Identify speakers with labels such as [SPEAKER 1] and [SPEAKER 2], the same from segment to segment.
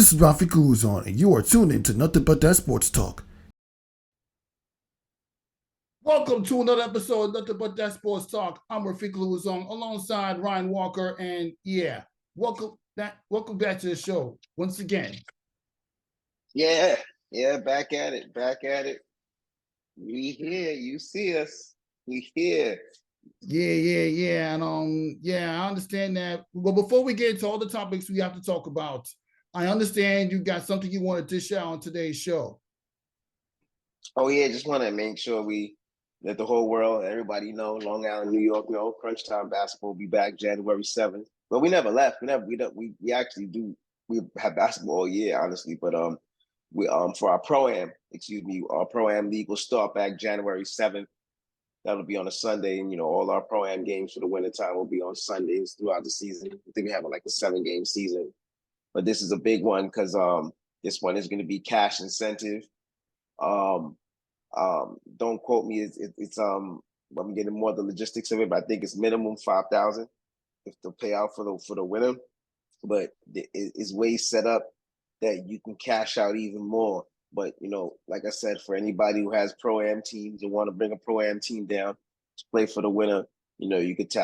[SPEAKER 1] This is Rafique Louison, and you are tuned in to Nothing But That Sports Talk. Welcome to another episode of Nothing But That Sports Talk. I'm Rafique Louison alongside Ryan Walker, and welcome back to the show once again.
[SPEAKER 2] Yeah, back at it. We here, you see us. We here.
[SPEAKER 1] Yeah, and I understand that. But before we get into all the topics we have to talk about, I understand you got something you wanted to share on today's show.
[SPEAKER 2] Oh yeah, just want to make sure we let the whole world, everybody know, Long Island, New York, Crunch Time basketball will be back January 7th. But we never left. We actually do. We have basketball all year, honestly. But we for our our pro-am league will start back January 7th. That'll be on a Sunday, and all our pro-am games for the winter time will be on Sundays throughout the season. I think we have like a 7-game season, but this is a big one because this one is going to be cash incentive. Don't quote me. It's I'm getting more of the logistics of it, but I think it's minimum 5,000 if the payout for the winner. But it's ways set up that you can cash out even more. But like I said, for anybody who has pro-am teams and want to bring a pro-am team down to play for the winner, you could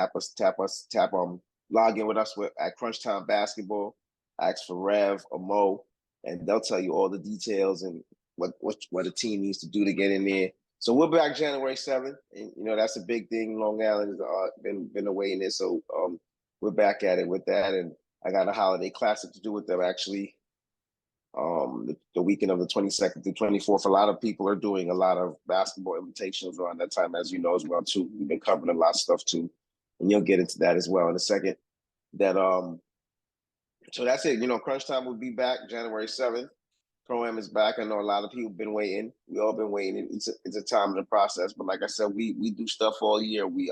[SPEAKER 2] log in with us at Crunch Time Basketball, ask for Rev or Mo, and they'll tell you all the details and what a team needs to do to get in there. So we're back January 7th, and that's a big thing. Long Island has been away in it, so we're back at it with that. And I got a holiday classic to do with them actually. The weekend of the 22nd through 24th. A lot of people are doing a lot of basketball invitations around that time, as you know as well too. We've been covering a lot of stuff too, and you'll get into that as well in a second. So that's it. Crunch Time will be back January 7th. Pro-Am is back. I know a lot of people have been waiting. We all been waiting. It's a time in the process. But like I said, we do stuff all year. We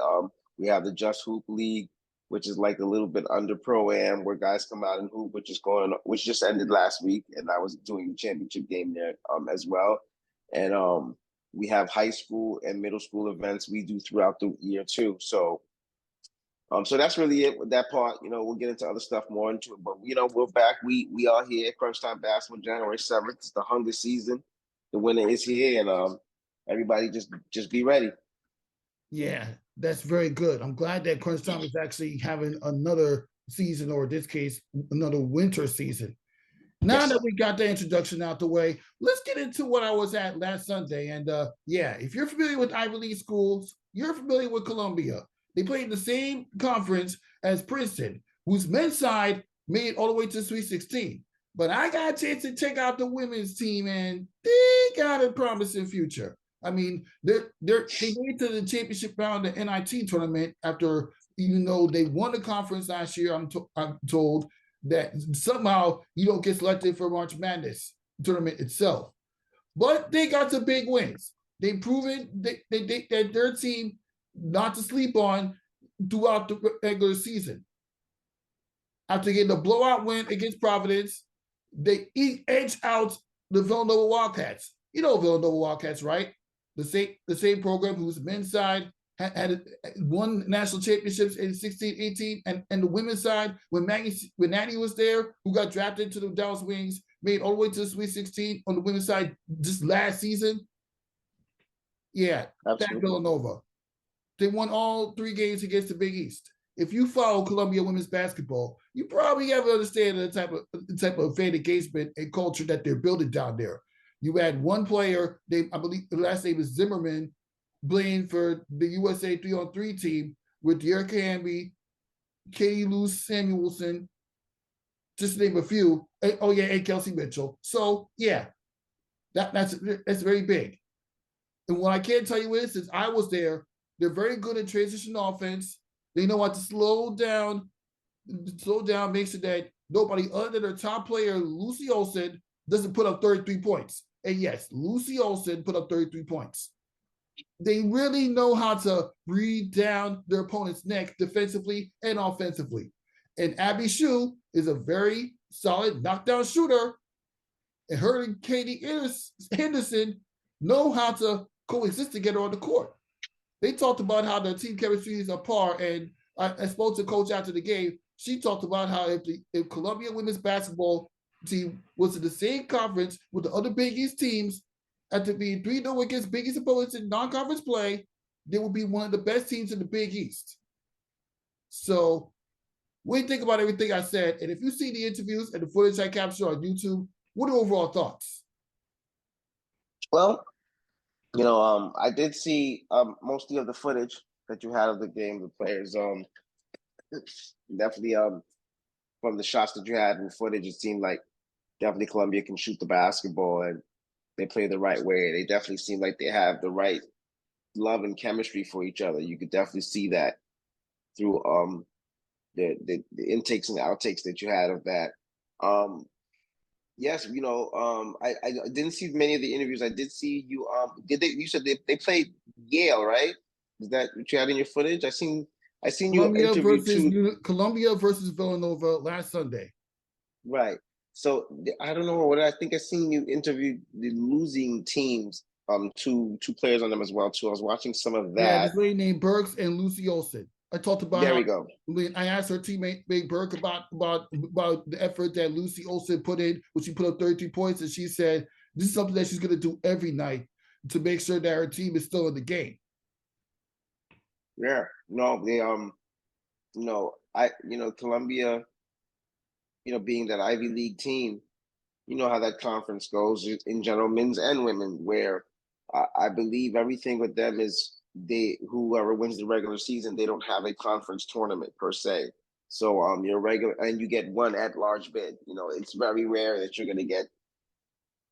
[SPEAKER 2] have the Just Hoop League, which is like a little bit under Pro-Am, where guys come out and hoop, which just ended last week, and I was doing the championship game there as well. And we have high school and middle school events we do throughout the year too. So that's really it with that part. We'll get into other stuff more into it, but we're back. We are here, Crunch Time Basketball, January 7th. It's the hunger season. The winter is here, and everybody just be ready.
[SPEAKER 1] Yeah, that's very good. I'm glad that Crunch Time is actually having another season, or in this case, another winter season. Now that we got the introduction out the way, let's get into what I was at last Sunday. And if you're familiar with Ivy League schools, you're familiar with Columbia. They played in the same conference as Princeton, whose men's side made it all the way to Sweet 16. But I got a chance to check out the women's team, and they got a promising future. I mean, they made it to the championship round of the NIT tournament after, even though they won the conference last year. I'm told that somehow you don't get selected for March Madness tournament itself. But they got some big wins. They've proven that their team not to sleep on throughout the regular season. After getting a blowout win against Providence, they edged out the Villanova Wildcats. You know Villanova Wildcats, right? The same program whose men's side had won national championships in 16-18, and the women's side, when Natty was there, who got drafted to the Dallas Wings, made all the way to the Sweet 16 on the women's side just last season. Yeah, that Villanova. They won all 3 games against the Big East. If you follow Columbia women's basketball, you probably have to understand the type of fan engagement and culture that they're building down there. You had one player, I believe the last name is Zimmerman, playing for the USA 3-on-3 team with Erica Hamby, Katie Lou Samuelson, just to name a few. And Kelsey Mitchell. So yeah, that's very big. And what I can tell you is, since I was there, they're very good at transition offense. They know how to slow down, make sure that nobody other than their top player, Lucy Olsen, doesn't put up 33 points. And yes, Lucy Olsen put up 33 points. They really know how to breathe down their opponent's neck defensively and offensively. And Abby Shue is a very solid knockdown shooter. And her and Katie Henderson know how to coexist together on the court. They talked about how the team chemistry is apart, and I spoke to coach after the game. She talked about how if Columbia women's basketball team was in the same conference with the other Big East teams, after being 3-0 against Big East opponents in non-conference play, they would be one of the best teams in the Big East. So, what do you think about everything I said? And if you see the interviews and the footage I captured on YouTube, what are overall thoughts?
[SPEAKER 2] Well, I did see mostly of the footage that you had of the game, the players. Definitely from the shots that you had in the footage, it seemed like definitely Columbia can shoot the basketball and they play the right way. They definitely seem like they have the right love and chemistry for each other. You could definitely see that through the intakes and the outtakes that you had of that. Yes, I didn't see many of the interviews. I did see you. You said they played Yale, right? Is that what you had in your footage? I seen you interview too.
[SPEAKER 1] Columbia versus Villanova last Sunday.
[SPEAKER 2] Right. So I don't know what I think I seen you interview the losing teams. Two players on them as well too. I was watching some of that.
[SPEAKER 1] Yeah, this lady named Burks and Louison. I talked about
[SPEAKER 2] there we go.
[SPEAKER 1] I asked her teammate Burke about the effort that Lucy Olsen put in, when she put up 33 points, and she said this is something that she's going to do every night to make sure that her team is still in the game.
[SPEAKER 2] Yeah, no, they Columbia, being that Ivy League team, you know how that conference goes in general, men's and women, where I believe everything with them is whoever wins the regular season, they don't have a conference tournament per se. So you're regular and you get one at-large bid. It's very rare that you're going to get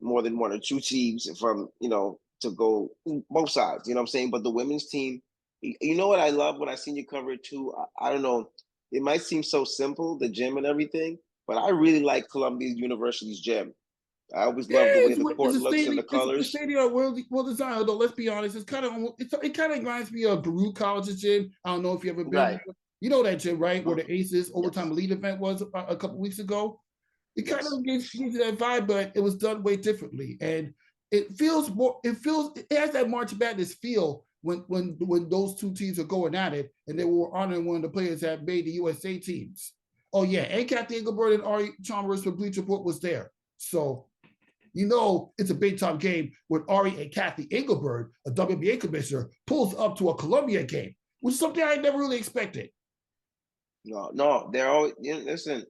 [SPEAKER 2] more than one or two teams from to go both sides. You know what I'm saying? But the women's team, you know what I love when I seen you cover it too. I don't know. It might seem so simple, the gym and everything, but I really like Columbia University's gym. I always love the way the court looks and the colors.
[SPEAKER 1] The stadium well designed, though. Let's be honest. It kind of reminds me of Baruch College's gym. I don't know if you ever been.
[SPEAKER 2] Right.
[SPEAKER 1] You know that gym, right? Where the Aces overtime elite event was a couple weeks ago. It kind of gives you that vibe, but it was done way differently, and it feels more. It has that March Madness feel when those two teams are going at it, and they were honoring one of the players that made the USA teams. Oh yeah, and Kathy Engelbert and Ari Chalmers from Bleacher Report was there. So it's a big time game when Ari and Kathy Engelbert, a WNBA commissioner, pulls up to a Columbia game, which is something I never really expected.
[SPEAKER 2] No, they're always listen.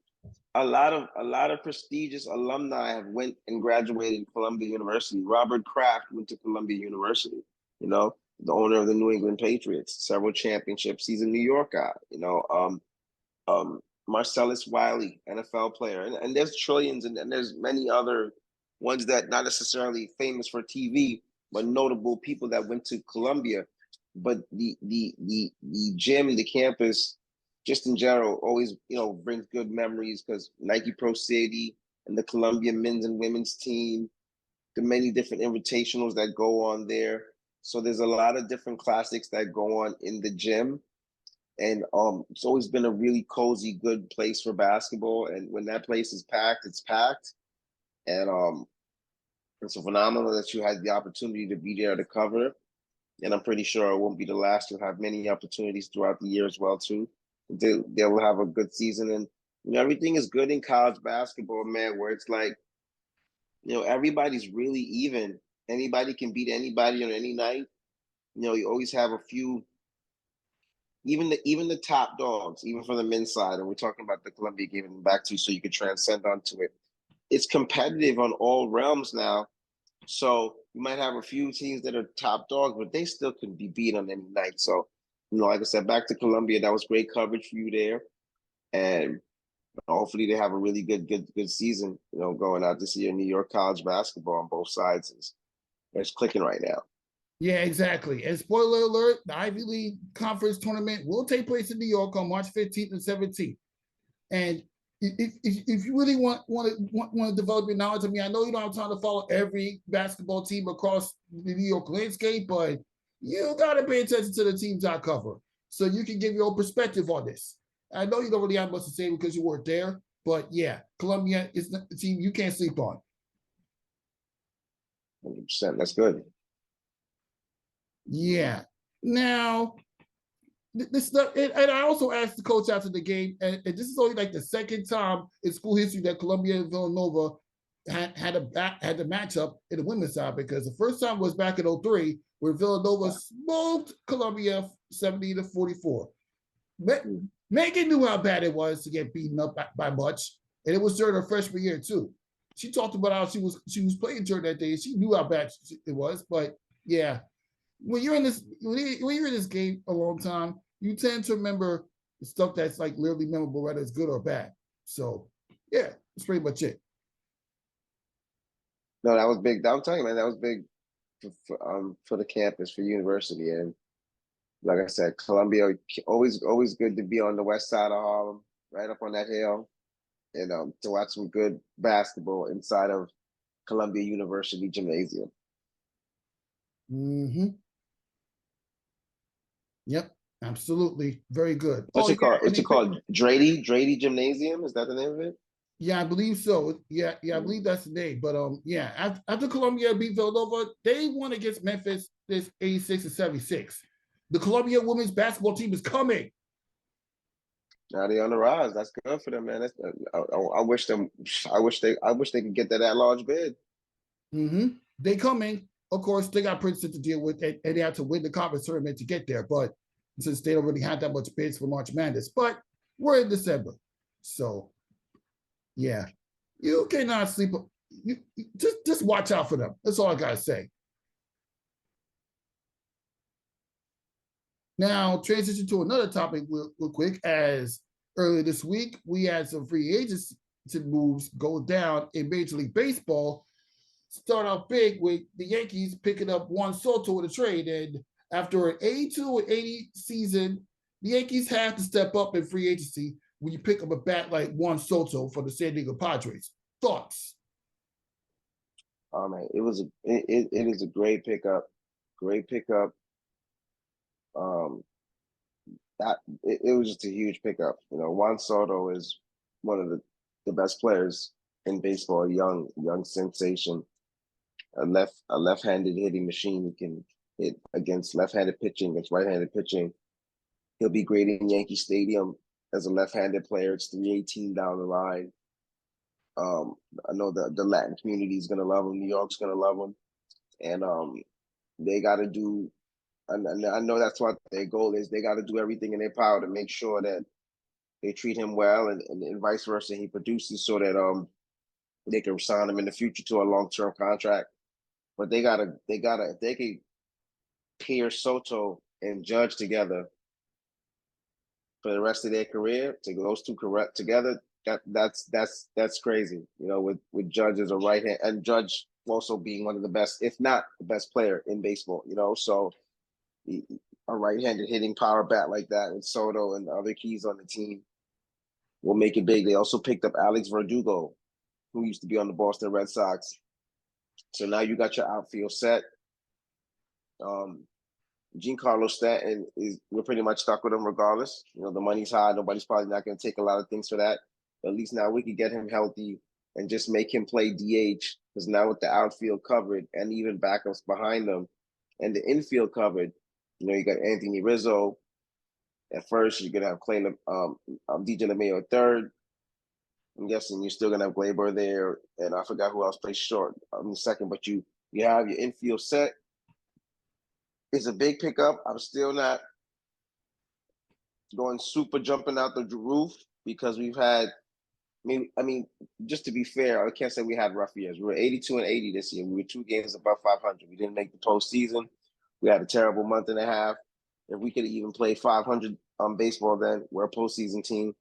[SPEAKER 2] A lot of prestigious alumni have went and graduated in Columbia University. Robert Kraft went to Columbia University. The owner of the New England Patriots, several championships. He's a New York guy. Marcellus Wiley, NFL player, and there's trillions, and there's many other ones that not necessarily famous for TV, but notable people that went to Columbia. But the gym, the campus, just in general, always brings good memories because Nike Pro City and the Columbia men's and women's team, the many different invitationals that go on there. So there's a lot of different classics that go on in the gym. And it's always been a really cozy, good place for basketball. And when that place is packed, it's packed. And it's phenomenal that you had the opportunity to be there to cover it. And I'm pretty sure it won't be the last. You'll have many opportunities throughout the year as well, too. They will have a good season. And everything is good in college basketball, man, where it's like, everybody's really even. Anybody can beat anybody on any night. You always have a few, even the top dogs, even from the men's side, and we're talking about the Columbia giving back to you so you could transcend onto it. It's competitive on all realms now. So you might have a few teams that are top dogs, but they still can be beat on any night. So, like I said, back to Columbia, that was great coverage for you there. And hopefully they have a really good season, going out this year in New York college basketball on both sides. It's clicking right now.
[SPEAKER 1] Yeah, exactly. And spoiler alert, the Ivy League Conference Tournament will take place in New York on March 15th and 17th. And if you really want to develop your knowledge, I know you don't have time to follow every basketball team across the New York landscape, but you got to pay attention to the teams I cover so you can give your own perspective on this. I know you don't really have much to say because you weren't there, but yeah, Columbia is the team you can't sleep on.
[SPEAKER 2] 100%. That's good.
[SPEAKER 1] Yeah. Now, and I also asked the coach after the game, and this is only like the second time in school history that Columbia and Villanova had the matchup in the women's side because the first time was back in 03 where Villanova smoked Columbia 70-44. Megan knew how bad it was to get beaten up by much, and it was during her freshman year too. She talked about how she was playing during that day. She knew how bad it was, but yeah, when you're in this game a long time, you tend to remember the stuff that's like literally memorable, whether it's good or bad. So yeah, that's pretty much it.
[SPEAKER 2] No, that was big. I'm telling you, man, that was big for the campus, for university, and like I said, Columbia always good to be on the west side of Harlem, right up on that hill, and to watch some good basketball inside of Columbia University Gymnasium.
[SPEAKER 1] Mm-hmm. Yep, absolutely, very good.
[SPEAKER 2] What's it called? It's called Drady Gymnasium. Is that the name of it?
[SPEAKER 1] Yeah, I believe so. Yeah, I believe that's the name. But yeah, after Columbia beat Villanova, they won against Memphis this 86-76. The Columbia women's basketball team is coming.
[SPEAKER 2] Now they on the rise. That's good for them, man. That's, I wish them. I wish they could get that at large bid.
[SPEAKER 1] Mm-hmm. They coming. Of course, they got Princeton to deal with, and they had to win the conference tournament to get there. But since they don't really have that much bids for March Madness, but we're in December, so yeah, you cannot sleep. You just watch out for them. That's all I gotta say. Now, transition to another topic real quick. As earlier this week, we had some free agency moves go down in Major League Baseball. Start off big with the Yankees picking up Juan Soto in a trade. And after an 82-80 season, the Yankees have to step up in free agency when you pick up a bat like Juan Soto for the San Diego Padres. Thoughts?
[SPEAKER 2] Oh man, it is a great pickup. Great pickup. That it was just a huge pickup. You know, Juan Soto is one of the best players in baseball, young sensation, a left-handed hitting machine. He can hit against left-handed pitching, against right-handed pitching. He'll be great in Yankee Stadium as a left-handed player. It's 318 down the line. I know the Latin community is gonna love him. New York's gonna love him, and they got to do. And I know that's what their goal is. They got to do everything in their power to make sure that they treat him well, and vice versa. He produces so that they can sign him in the future to a long-term contract. But they gotta if they could pair Soto and Judge together for the rest of their career, to those two correct together, that's crazy. You know, with Judge as a right hand, and Judge also being one of the best, if not the best player in baseball. You know, so a right-handed hitting power bat like that, and Soto and the other keys on the team will make it big. They also picked up Alex Verdugo, who used to be on the Boston Red Sox. So now you got your outfield set. Giancarlo Stanton we're pretty much stuck with him regardless. You know, the money's high. Nobody's probably not going to take a lot of things for that. But at least now we could get him healthy and just make him play DH, because now with the outfield covered and even backups behind them and the infield covered, you know, you got Anthony Rizzo at first. You're going to have DJ LeMayo at third. I'm guessing you're still going to have Glaber there. And I forgot who else plays short in the second. But you have your infield set. It's a big pickup. I'm still not going super jumping out the roof because we've had, I mean, just to be fair, I can't say we had rough years. We were 82-80 this year. We were 2 games above 500. We didn't make the postseason. We had a terrible month and a half. If we could even play 500 baseball, then we're a postseason team.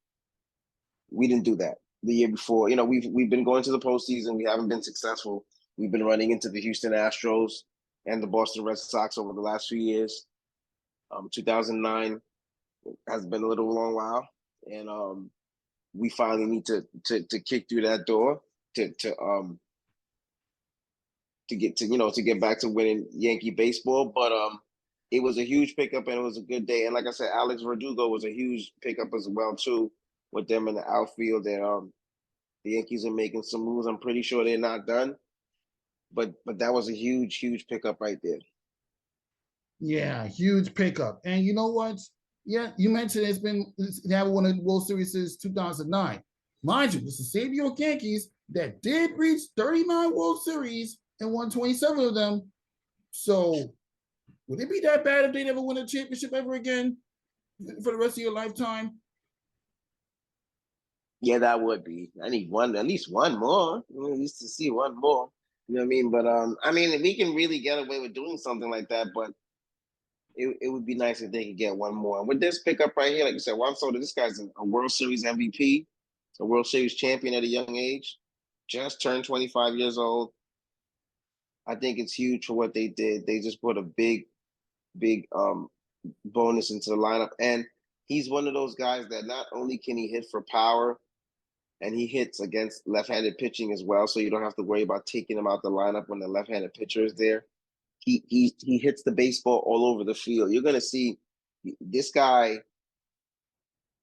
[SPEAKER 2] We didn't do that the year before. You know, we've been going to the postseason. We haven't been successful. We've been running into the Houston Astros and the Boston Red Sox over the last few years. 2009 has been a long while, and we finally need to kick through that door to get back to winning Yankee baseball. But it was a huge pickup and it was a good day. And like I said, Alex Verdugo was a huge pickup as well too, with them in the outfield. And the Yankees are making some moves. I'm pretty sure they're not done, but that was a huge pickup right there.
[SPEAKER 1] Yeah, huge pickup. And you know what? Yeah, you mentioned they haven't won a World Series since 2009. Mind you, this is the same New York Yankees that did reach 39 World Series and won 27 of them. So would it be that bad if they never win a championship ever again for the rest of your lifetime?
[SPEAKER 2] Yeah, that would be. I need one, at least one more. At least to see one more. You know what I mean? But I mean, if we can really get away with doing something like that, but it would be nice if they could get one more. And with this pickup right here, like you said, Juan Soto, this guy's a World Series MVP, a World Series champion at a young age, just turned 25 years old. I think it's huge for what they did. They just put a big bonus into the lineup. And he's one of those guys that not only can he hit for power, and he hits against left-handed pitching as well, so you don't have to worry about taking him out the lineup when the left-handed pitcher is there. He hits the baseball all over the field. You're gonna see this guy.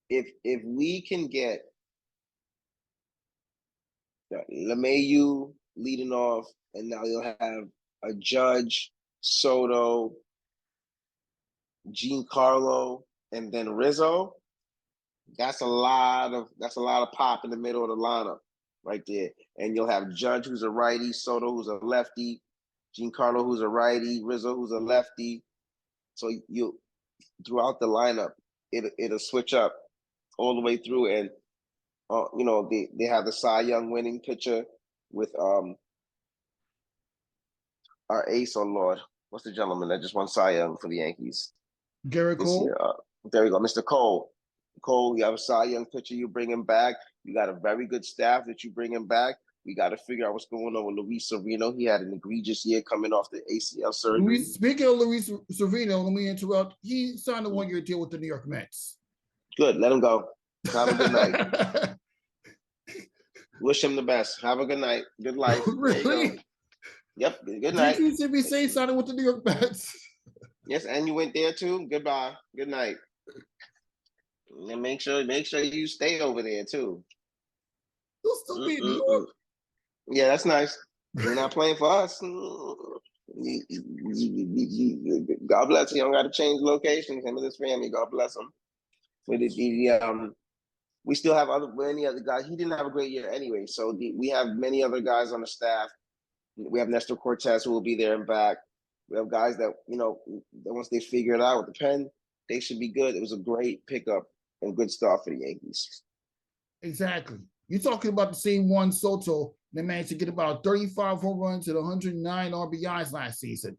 [SPEAKER 2] If we can get LeMahieu leading off, and now you'll have a Judge, Soto, Giancarlo, and then Rizzo. That's a lot of pop in the middle of the lineup right there. And you'll have Judge, who's a righty, Soto, who's a lefty, Giancarlo, who's a righty, Rizzo, who's a lefty. So you throughout the lineup, it'll switch up all the way through. And you know, they have the Cy Young winning pitcher with our ace, oh Lord, what's the gentleman that just won Cy Young for the Yankees
[SPEAKER 1] Garrett
[SPEAKER 2] this
[SPEAKER 1] Cole?
[SPEAKER 2] year? There you go, Mr. Cole. Cole, you have a Cy Young pitcher you bring him back. You got a very good staff that you bring him back. We got to figure out what's going on with Luis Sereno. He had an egregious year coming off the ACL surgery.
[SPEAKER 1] Speaking of Luis Sereno, let me interrupt. He signed a one-year deal with the New York Mets.
[SPEAKER 2] Good. Let him go. Have a good night. Wish him the best. Have a good night. Good life.
[SPEAKER 1] Really?
[SPEAKER 2] Yep. Good night.
[SPEAKER 1] Did you say signing with the New York Mets?
[SPEAKER 2] Yes, and you went there too. Goodbye. Good night. And make sure you stay over there too.
[SPEAKER 1] You'll still be in New York.
[SPEAKER 2] Yeah, that's nice. You're not playing for us. God bless you. You don't got to change location. Him and his family. God bless him. We still have many other guys. He didn't have a great year anyway, so we have many other guys on the staff. We have Nestor Cortez who will be there and back. We have guys that, you know, once they figure it out with the pen, they should be good. It was a great pickup and good start for the Yankees.
[SPEAKER 1] Exactly. You're talking about the same Juan Soto that managed to get about 35 home runs and 109 RBIs last season.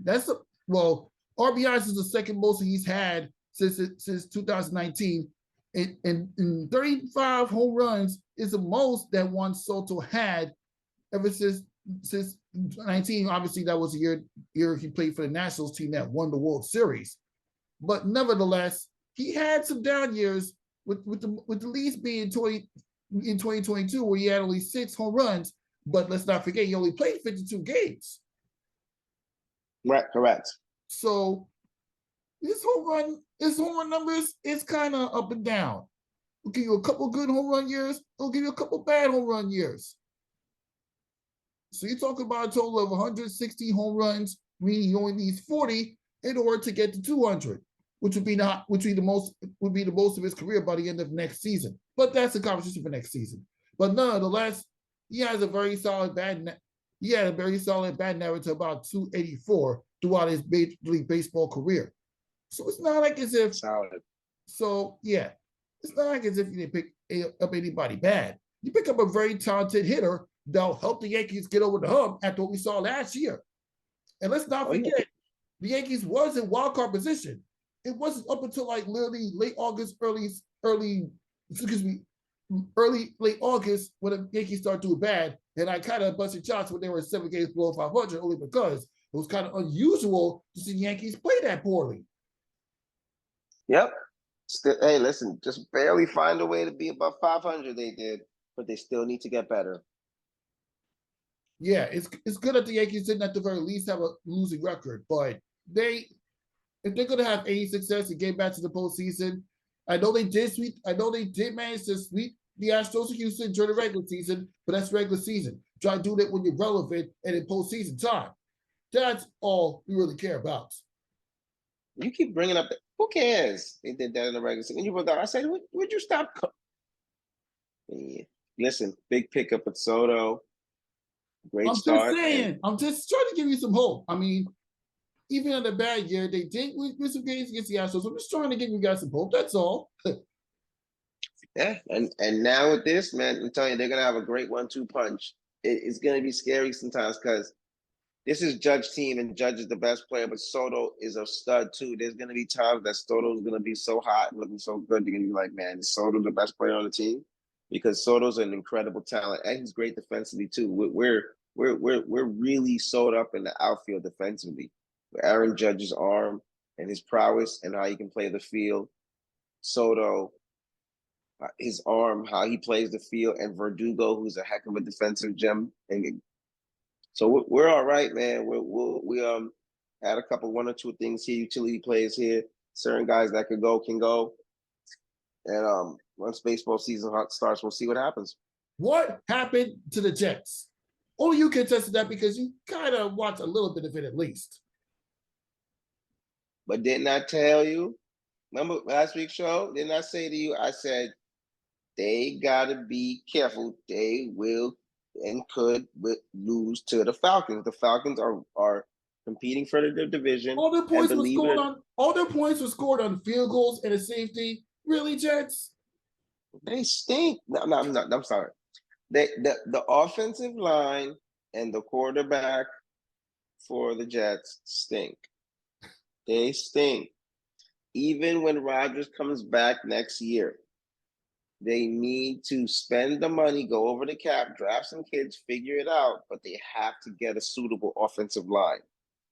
[SPEAKER 1] RBIs is the second most he's had since 2019. And 35 home runs is the most that Juan Soto had ever since 19. Obviously, that was the year he played for the Nationals team that won the World Series. But nevertheless, he had some down years with the least being in 2022, where he had only 6 home runs. But let's not forget, he only played 52 games.
[SPEAKER 2] Right, correct.
[SPEAKER 1] So his home run numbers is kind of up and down. We'll give you a couple good home run years. We'll give you a couple bad home run years. So you're talking about a total of 160 home runs, meaning he only needs 40 in order to get to 200, which would be the most of his career by the end of next season. But that's a conversation for next season. But nonetheless, he has a very solid bat narrative to about 284 throughout his Major League Baseball career. So it's not like as if
[SPEAKER 2] solid.
[SPEAKER 1] So yeah, it's not like as if you didn't pick up anybody bad. You pick up a very talented hitter that'll help the Yankees get over the hump after what we saw last year. And let's not forget, the Yankees was in wild card position. It wasn't up until like literally late August, late August when the Yankees started doing bad. And I kind of busted shots when they were 7 games below 500, only because it was kind of unusual to see the Yankees play that poorly.
[SPEAKER 2] Yep. Hey, listen, just barely find a way to be above 500. They did, but they still need to get better.
[SPEAKER 1] Yeah, it's good that the Yankees didn't at the very least have a losing record, but if they're going to have any success and get back to the postseason, I know they did manage to sweep the Astros of Houston during the regular season, but that's regular season. Try to do that when you're relevant and in postseason time. That's all we really care about.
[SPEAKER 2] You keep bringing up who cares? They did that in the regular season. I said, would you stop? Yeah. Listen, big pickup with Soto. Great
[SPEAKER 1] I'm just
[SPEAKER 2] start.
[SPEAKER 1] saying. I'm just trying to give you some hope. I mean, even in a bad year, they did win some games against the Astros. I'm just trying to give you guys some hope. That's all.
[SPEAKER 2] Yeah, and now with this, man, I'm telling you, they're gonna have a great 1-2 punch. It's gonna be scary sometimes because this is Judge team and Judge is the best player, but Soto is a stud too. There's gonna be times that Soto is gonna be so hot and looking so good. You're gonna be like, man, is Soto the best player on the team? Because Soto's an incredible talent and he's great defensively too. We're really sewed up in the outfield defensively. With Aaron Judge's arm and his prowess and how he can play the field. Soto, his arm, how he plays the field, and Verdugo, who's a heck of a defensive gem. And so we're all right, man. We had a couple 1 or 2 things here, utility players here. Certain guys that could go can go, and once baseball season starts, we'll see what happens.
[SPEAKER 1] What happened to the Jets? Only you can attest to that because you kind of watch a little bit of it at least.
[SPEAKER 2] But didn't I tell you? Remember last week's show? Didn't I say to you? I said they gotta be careful. They will and could lose to the Falcons. The Falcons are competing for the division.
[SPEAKER 1] All their points were scored
[SPEAKER 2] it,
[SPEAKER 1] on. All their points were scored on field goals and a safety. Really, Jets?
[SPEAKER 2] they stink. No, I'm sorry. The offensive line and the quarterback for the Jets stink. They stink. Even when Rodgers comes back next year, they need to spend the money, go over the cap, draft some kids, figure it out, but they have to get a suitable offensive line.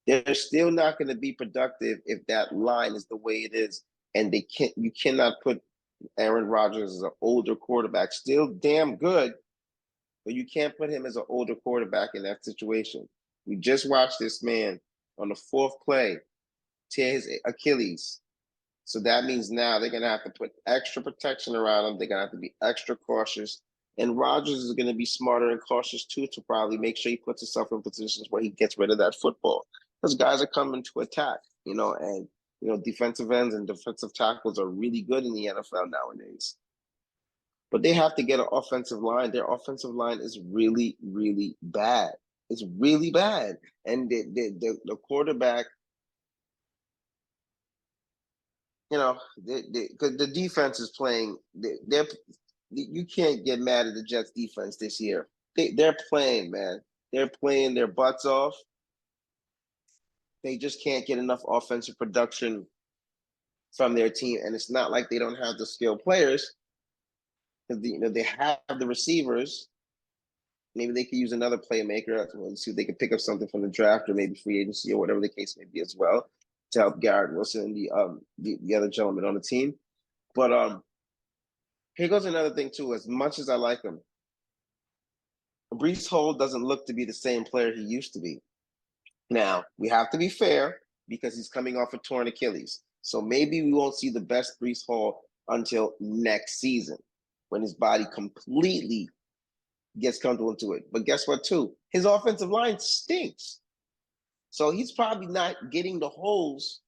[SPEAKER 2] They're still not going to be productive if that line is the way it is, and you cannot put Aaron Rodgers as an older quarterback, still damn good, but you can't put him as an older quarterback in that situation. We just watched this man on the 4th play tear his Achilles. So that means now they're going to have to put extra protection around him. They're going to have to be extra cautious. And Rodgers is going to be smarter and cautious too to probably make sure he puts himself in positions where he gets rid of that football. Because guys are coming to attack, and defensive ends and defensive tackles are really good in the NFL nowadays. But they have to get an offensive line. Their offensive line is really, really bad. It's really bad. And the quarterback, because the defense is playing. You can't get mad at the Jets defense this year. They're playing, man. They're playing their butts off. They just can't get enough offensive production from their team, and it's not like they don't have the skilled players. Because they have the receivers. Maybe they could use another playmaker. Let's see if they could pick up something from the draft or maybe free agency or whatever the case may be as well to help Garrett Wilson and the other gentleman on the team. But here goes another thing too. As much as I like him, Breece Hall doesn't look to be the same player he used to be. Now, we have to be fair because he's coming off a torn Achilles. So maybe we won't see the best Breece Hall until next season when his body completely gets comfortable into it. But guess what, too? His offensive line stinks. So he's probably not getting the holes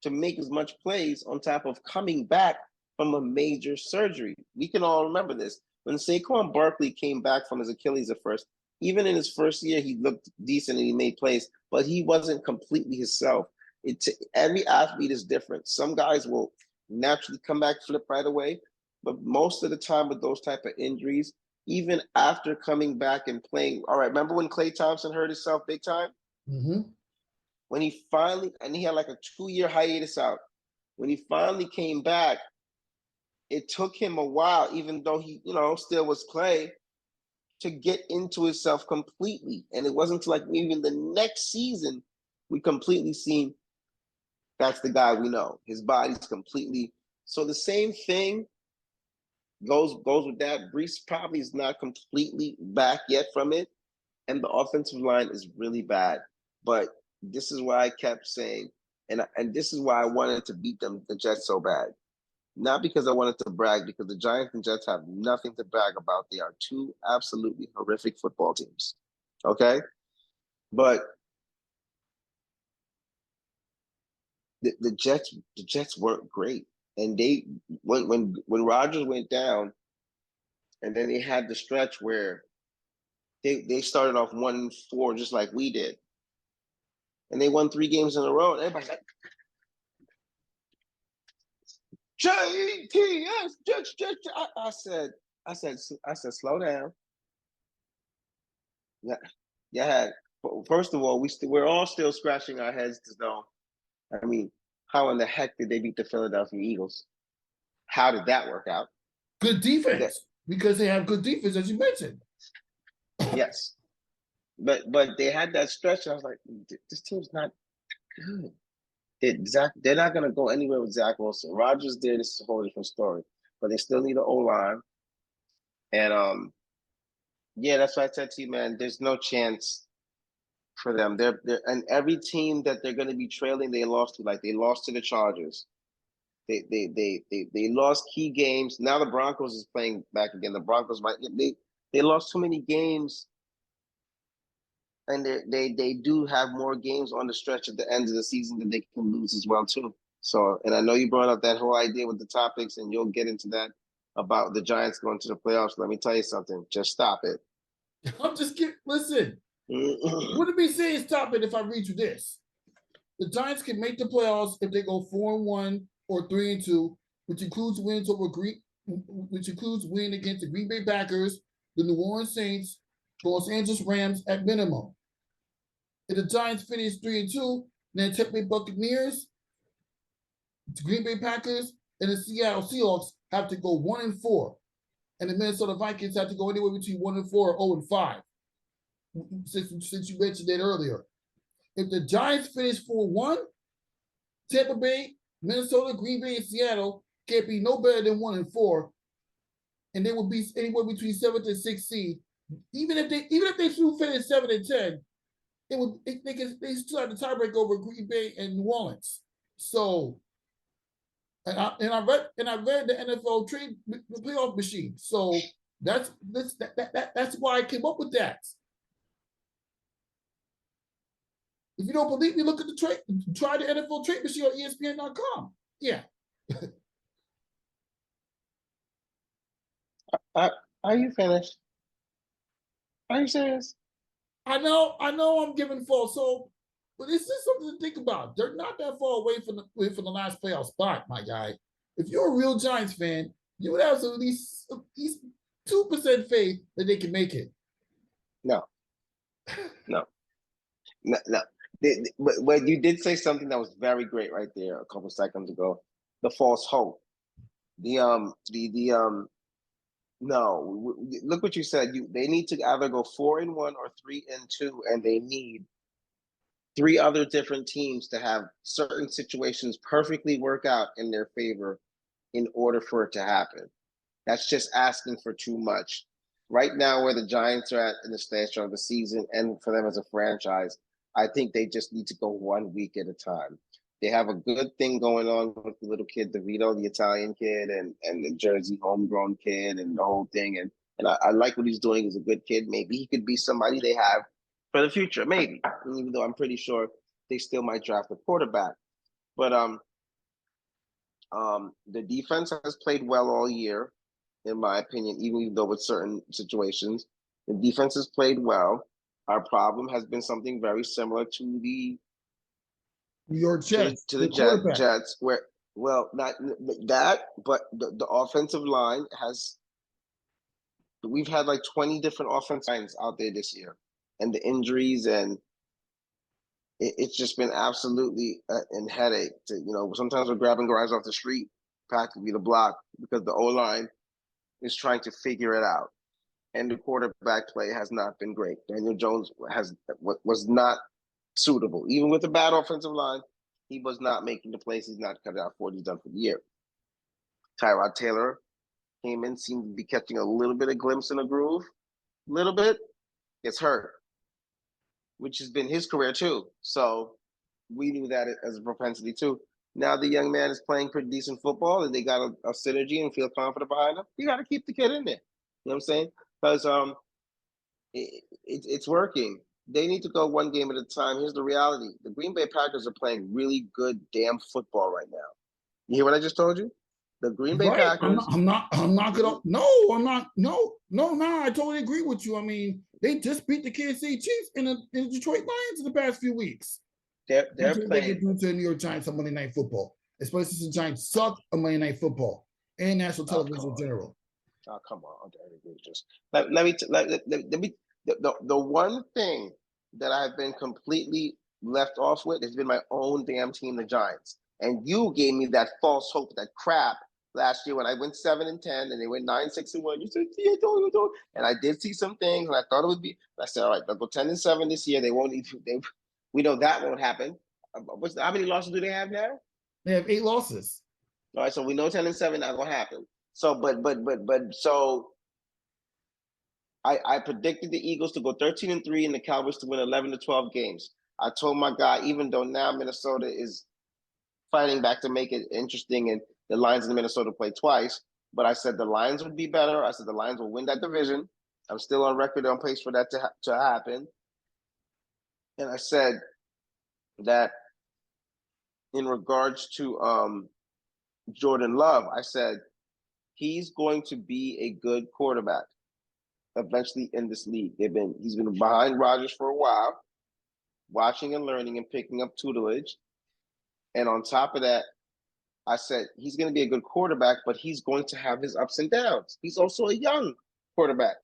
[SPEAKER 2] to make as much plays on top of coming back from a major surgery. We can all remember this. When Saquon Barkley came back from his Achilles at first, even in his first year, he looked decent and he made plays, but he wasn't completely himself. Every athlete is different. Some guys will naturally come back, flip right away, but most of the time with those type of injuries, even after coming back and playing, all right, remember when Klay Thompson hurt himself big time?
[SPEAKER 1] Mm-hmm.
[SPEAKER 2] When he finally, and he had like a 2-year hiatus out, when he finally came back, it took him a while, even though he, still was Klay, to get into himself completely. And it wasn't until like maybe the next season we completely seen that's the guy we know. His body's completely. So the same thing goes with that. Breece probably is not completely back yet from it. And the offensive line is really bad. But this is why I kept saying, and this is why I wanted to beat them, the Jets, so bad. Not because I wanted to brag, because the Giants and Jets have nothing to brag about. They are two absolutely horrific football teams. Okay? But the Jets weren't great. And they when Rodgers went down and then they had the stretch where they started off 1-4 just like we did, and they won 3 games in a row. And everybody's like, JTS, I said, slow down. Yeah. First of all, we're all still scratching our heads to know. I mean, how in the heck did they beat the Philadelphia Eagles? How did that work out?
[SPEAKER 1] Good defense, because they have good defense, as you mentioned.
[SPEAKER 2] Yes, but they had that stretch. And I was like, this team's not good. They're not going to go anywhere with Zach Wilson. Rodgers did. This is a whole different story, but they still need an O-line. And yeah, that's why I said to you, man. There's no chance for them. They're and every team that they're going to be trailing, they lost to. Like they lost to the Chargers. They lost key games. Now the Broncos is playing back again. The Broncos they lost too many games, and they do have more games on the stretch at the end of the season that they can lose as well too. So, and I know you brought up that whole idea with the topics, and you'll get into that about the Giants going to the playoffs. Let me tell you something. Just stop it.
[SPEAKER 1] I'm just kidding. Listen, wouldn't be saying stop it if I read you this. The Giants can make the playoffs if they go 4-1 or 3-2, which includes wins win against the Green Bay Packers, the New Orleans Saints, the Los Angeles Rams at minimum. If the Giants finish 3-2, then the Tampa Bay Buccaneers, the Green Bay Packers, and the Seattle Seahawks have to go 1-4, and the Minnesota Vikings have to go anywhere between 1-4 or 0-5. Since you mentioned that earlier, if the Giants finish 4-1, Tampa Bay, Minnesota, Green Bay, and Seattle can't be no better than 1-4, and they will be anywhere between 7th and 6th seed. Even if they still finish 7-10, they still have the tiebreak over Green Bay and New Orleans. So, and I read the NFL the playoff machine. So that's why I came up with that. If you don't believe me, look at the trade. Try the NFL trade machine on ESPN.com. Yeah.
[SPEAKER 2] Are you finished? Are you serious?
[SPEAKER 1] I know I'm giving false hope, but this is something to think about. They're not that far away from the last playoff spot, my guy. If you're a real Giants fan, you would have at least 2% faith that they can make it.
[SPEAKER 2] No. But you did say something that was very great right there a couple seconds ago. The false hope. No, look what you said. They need to either go 4-1 or 3-2, and they need 3 other different teams to have certain situations perfectly work out in their favor in order for it to happen. That's just asking for too much. Right now, where the Giants are at in the stage of the season, and for them as a franchise, I think they just need to go 1 week at a time. They have a good thing going on with the little kid, DeVito, the Italian kid, and the Jersey homegrown kid, and the whole thing. And I like what he's doing. He's a good kid. Maybe he could be somebody they have for the future. Maybe, even though I'm pretty sure they still might draft a quarterback. But the defense has played well all year, in my opinion, even though with certain situations. The defense has played well. Our problem has been something very similar to the
[SPEAKER 1] New York Jets,
[SPEAKER 2] to the Jets, where not that, but the offensive line has. We've had like 20 different offensive lines out there this year, and the injuries, and it's just been absolutely a headache. Sometimes we're grabbing guys off the street, practically the block, because the O-line is trying to figure it out, and the quarterback play has not been great. Daniel Jones was not suitable. Even with a bad offensive line, he was not making the plays. He's not cut out for what he's done for the year. Tyrod Taylor came in, seemed to be catching a little bit of glimpse in the groove. A little bit. Gets hurt, which has been his career too. So we knew that as a propensity too. Now the young man is playing pretty decent football, and they got a synergy and feel confident behind him. You got to keep the kid in there. You know what I'm saying? Because it's working. They need to go 1 game at a time. Here's the reality. The Green Bay Packers are playing really good damn football right now. You hear what I just told you? The Green Bay
[SPEAKER 1] Right.
[SPEAKER 2] Packers.
[SPEAKER 1] I'm not gonna. No, I'm not. No. I totally agree with you. I mean, they just beat the Kansas City Chiefs in the Detroit Lions in the past few weeks.
[SPEAKER 2] They're
[SPEAKER 1] That's what they
[SPEAKER 2] playing.
[SPEAKER 1] could do to the New York Giants on Monday Night Football, especially since the Giants suck on Monday Night Football and national television in general.
[SPEAKER 2] Oh, come on. Just let me the one thing that I've been completely left off with has been my own damn team, the Giants. And you gave me that false hope, that crap last year when I went 7-10 and they went 9-6-1. You said, yeah, don't. And I did see some things, and I thought it would be. I said, all right, they'll go 10-7 this year. They won't even. We know that won't happen. How many losses do they have now?
[SPEAKER 1] They have 8 losses.
[SPEAKER 2] All right, so we know 10-7 not gonna happen. So, so I predicted the Eagles to go 13-3 and the Cowboys to win 11-12 games. I told my guy, even though now Minnesota is fighting back to make it interesting, and the Lions in Minnesota play twice, but I said the Lions would be better. I said the Lions will win that division. I'm still on record on pace for that to happen. And I said that in regards to Jordan Love, I said he's going to be a good quarterback eventually in this league. He's been behind Rodgers for a while, watching and learning and picking up tutelage. And on top of that, I said he's going to be a good quarterback, but he's going to have his ups and downs. He's also a young quarterback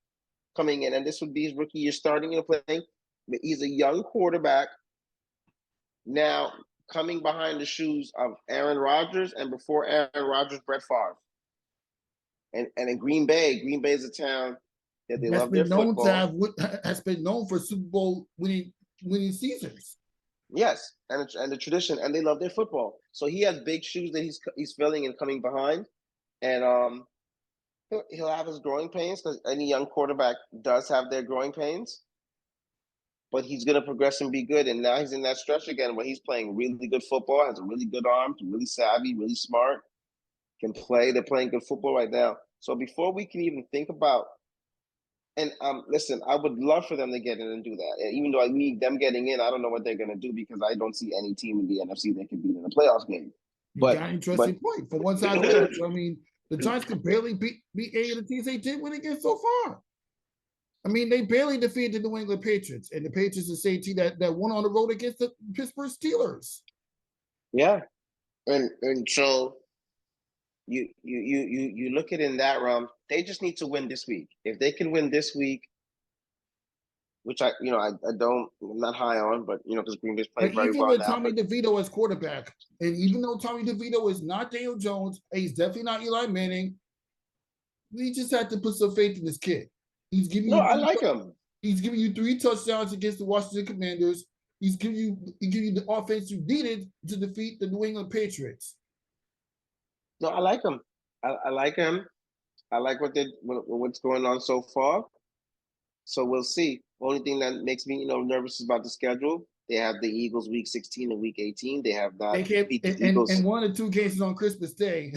[SPEAKER 2] coming in, and this would be his rookie year starting and playing. But he's a young quarterback now coming behind the shoes of Aaron Rodgers, and before Aaron Rodgers, Brett Favre. And in Green Bay is a town that they love their football.
[SPEAKER 1] Has been known for Super Bowl winning seasons.
[SPEAKER 2] Yes, and the tradition, and they love their football. So he has big shoes that he's filling and coming behind, and he'll have his growing pains, because any young quarterback does have their growing pains. But he's going to progress and be good. And now he's in that stretch again where he's playing really good football, has a really good arm, really savvy, really smart, can play. They're playing good football right now. So before we can even think about, and listen, I would love for them to get in and do that. And even though I need them getting in, I don't know what they're going to do, because I don't see any team in the NFC that can beat in a playoffs game.
[SPEAKER 1] You got an interesting point. For one side, I mean, the Giants could barely beat any of the teams they did win against so far. I mean, they barely defeated the New England Patriots, and the Patriots is the same team that won on the road against the Pittsburgh Steelers.
[SPEAKER 2] Yeah, and so you look at it in that realm. They just need to win this week. If they can win this week, which I'm not high on, but because Green Bay's playing very well now.
[SPEAKER 1] Even with Tommy DeVito as quarterback, and even though Tommy DeVito is not Daniel Jones, and he's definitely not Eli Manning, we just have to put some faith in this kid. He's giving
[SPEAKER 2] I like him.
[SPEAKER 1] He's giving you 3 touchdowns against the Washington Commanders. He give you the offense you needed to defeat the New England Patriots.
[SPEAKER 2] No, I like him. I like him. I like what's going on so far. So we'll see. Only thing that makes me nervous is about the schedule. They have the Eagles week 16 and week 18. They have not beat the Eagles.
[SPEAKER 1] And 1 or 2 cases on Christmas Day.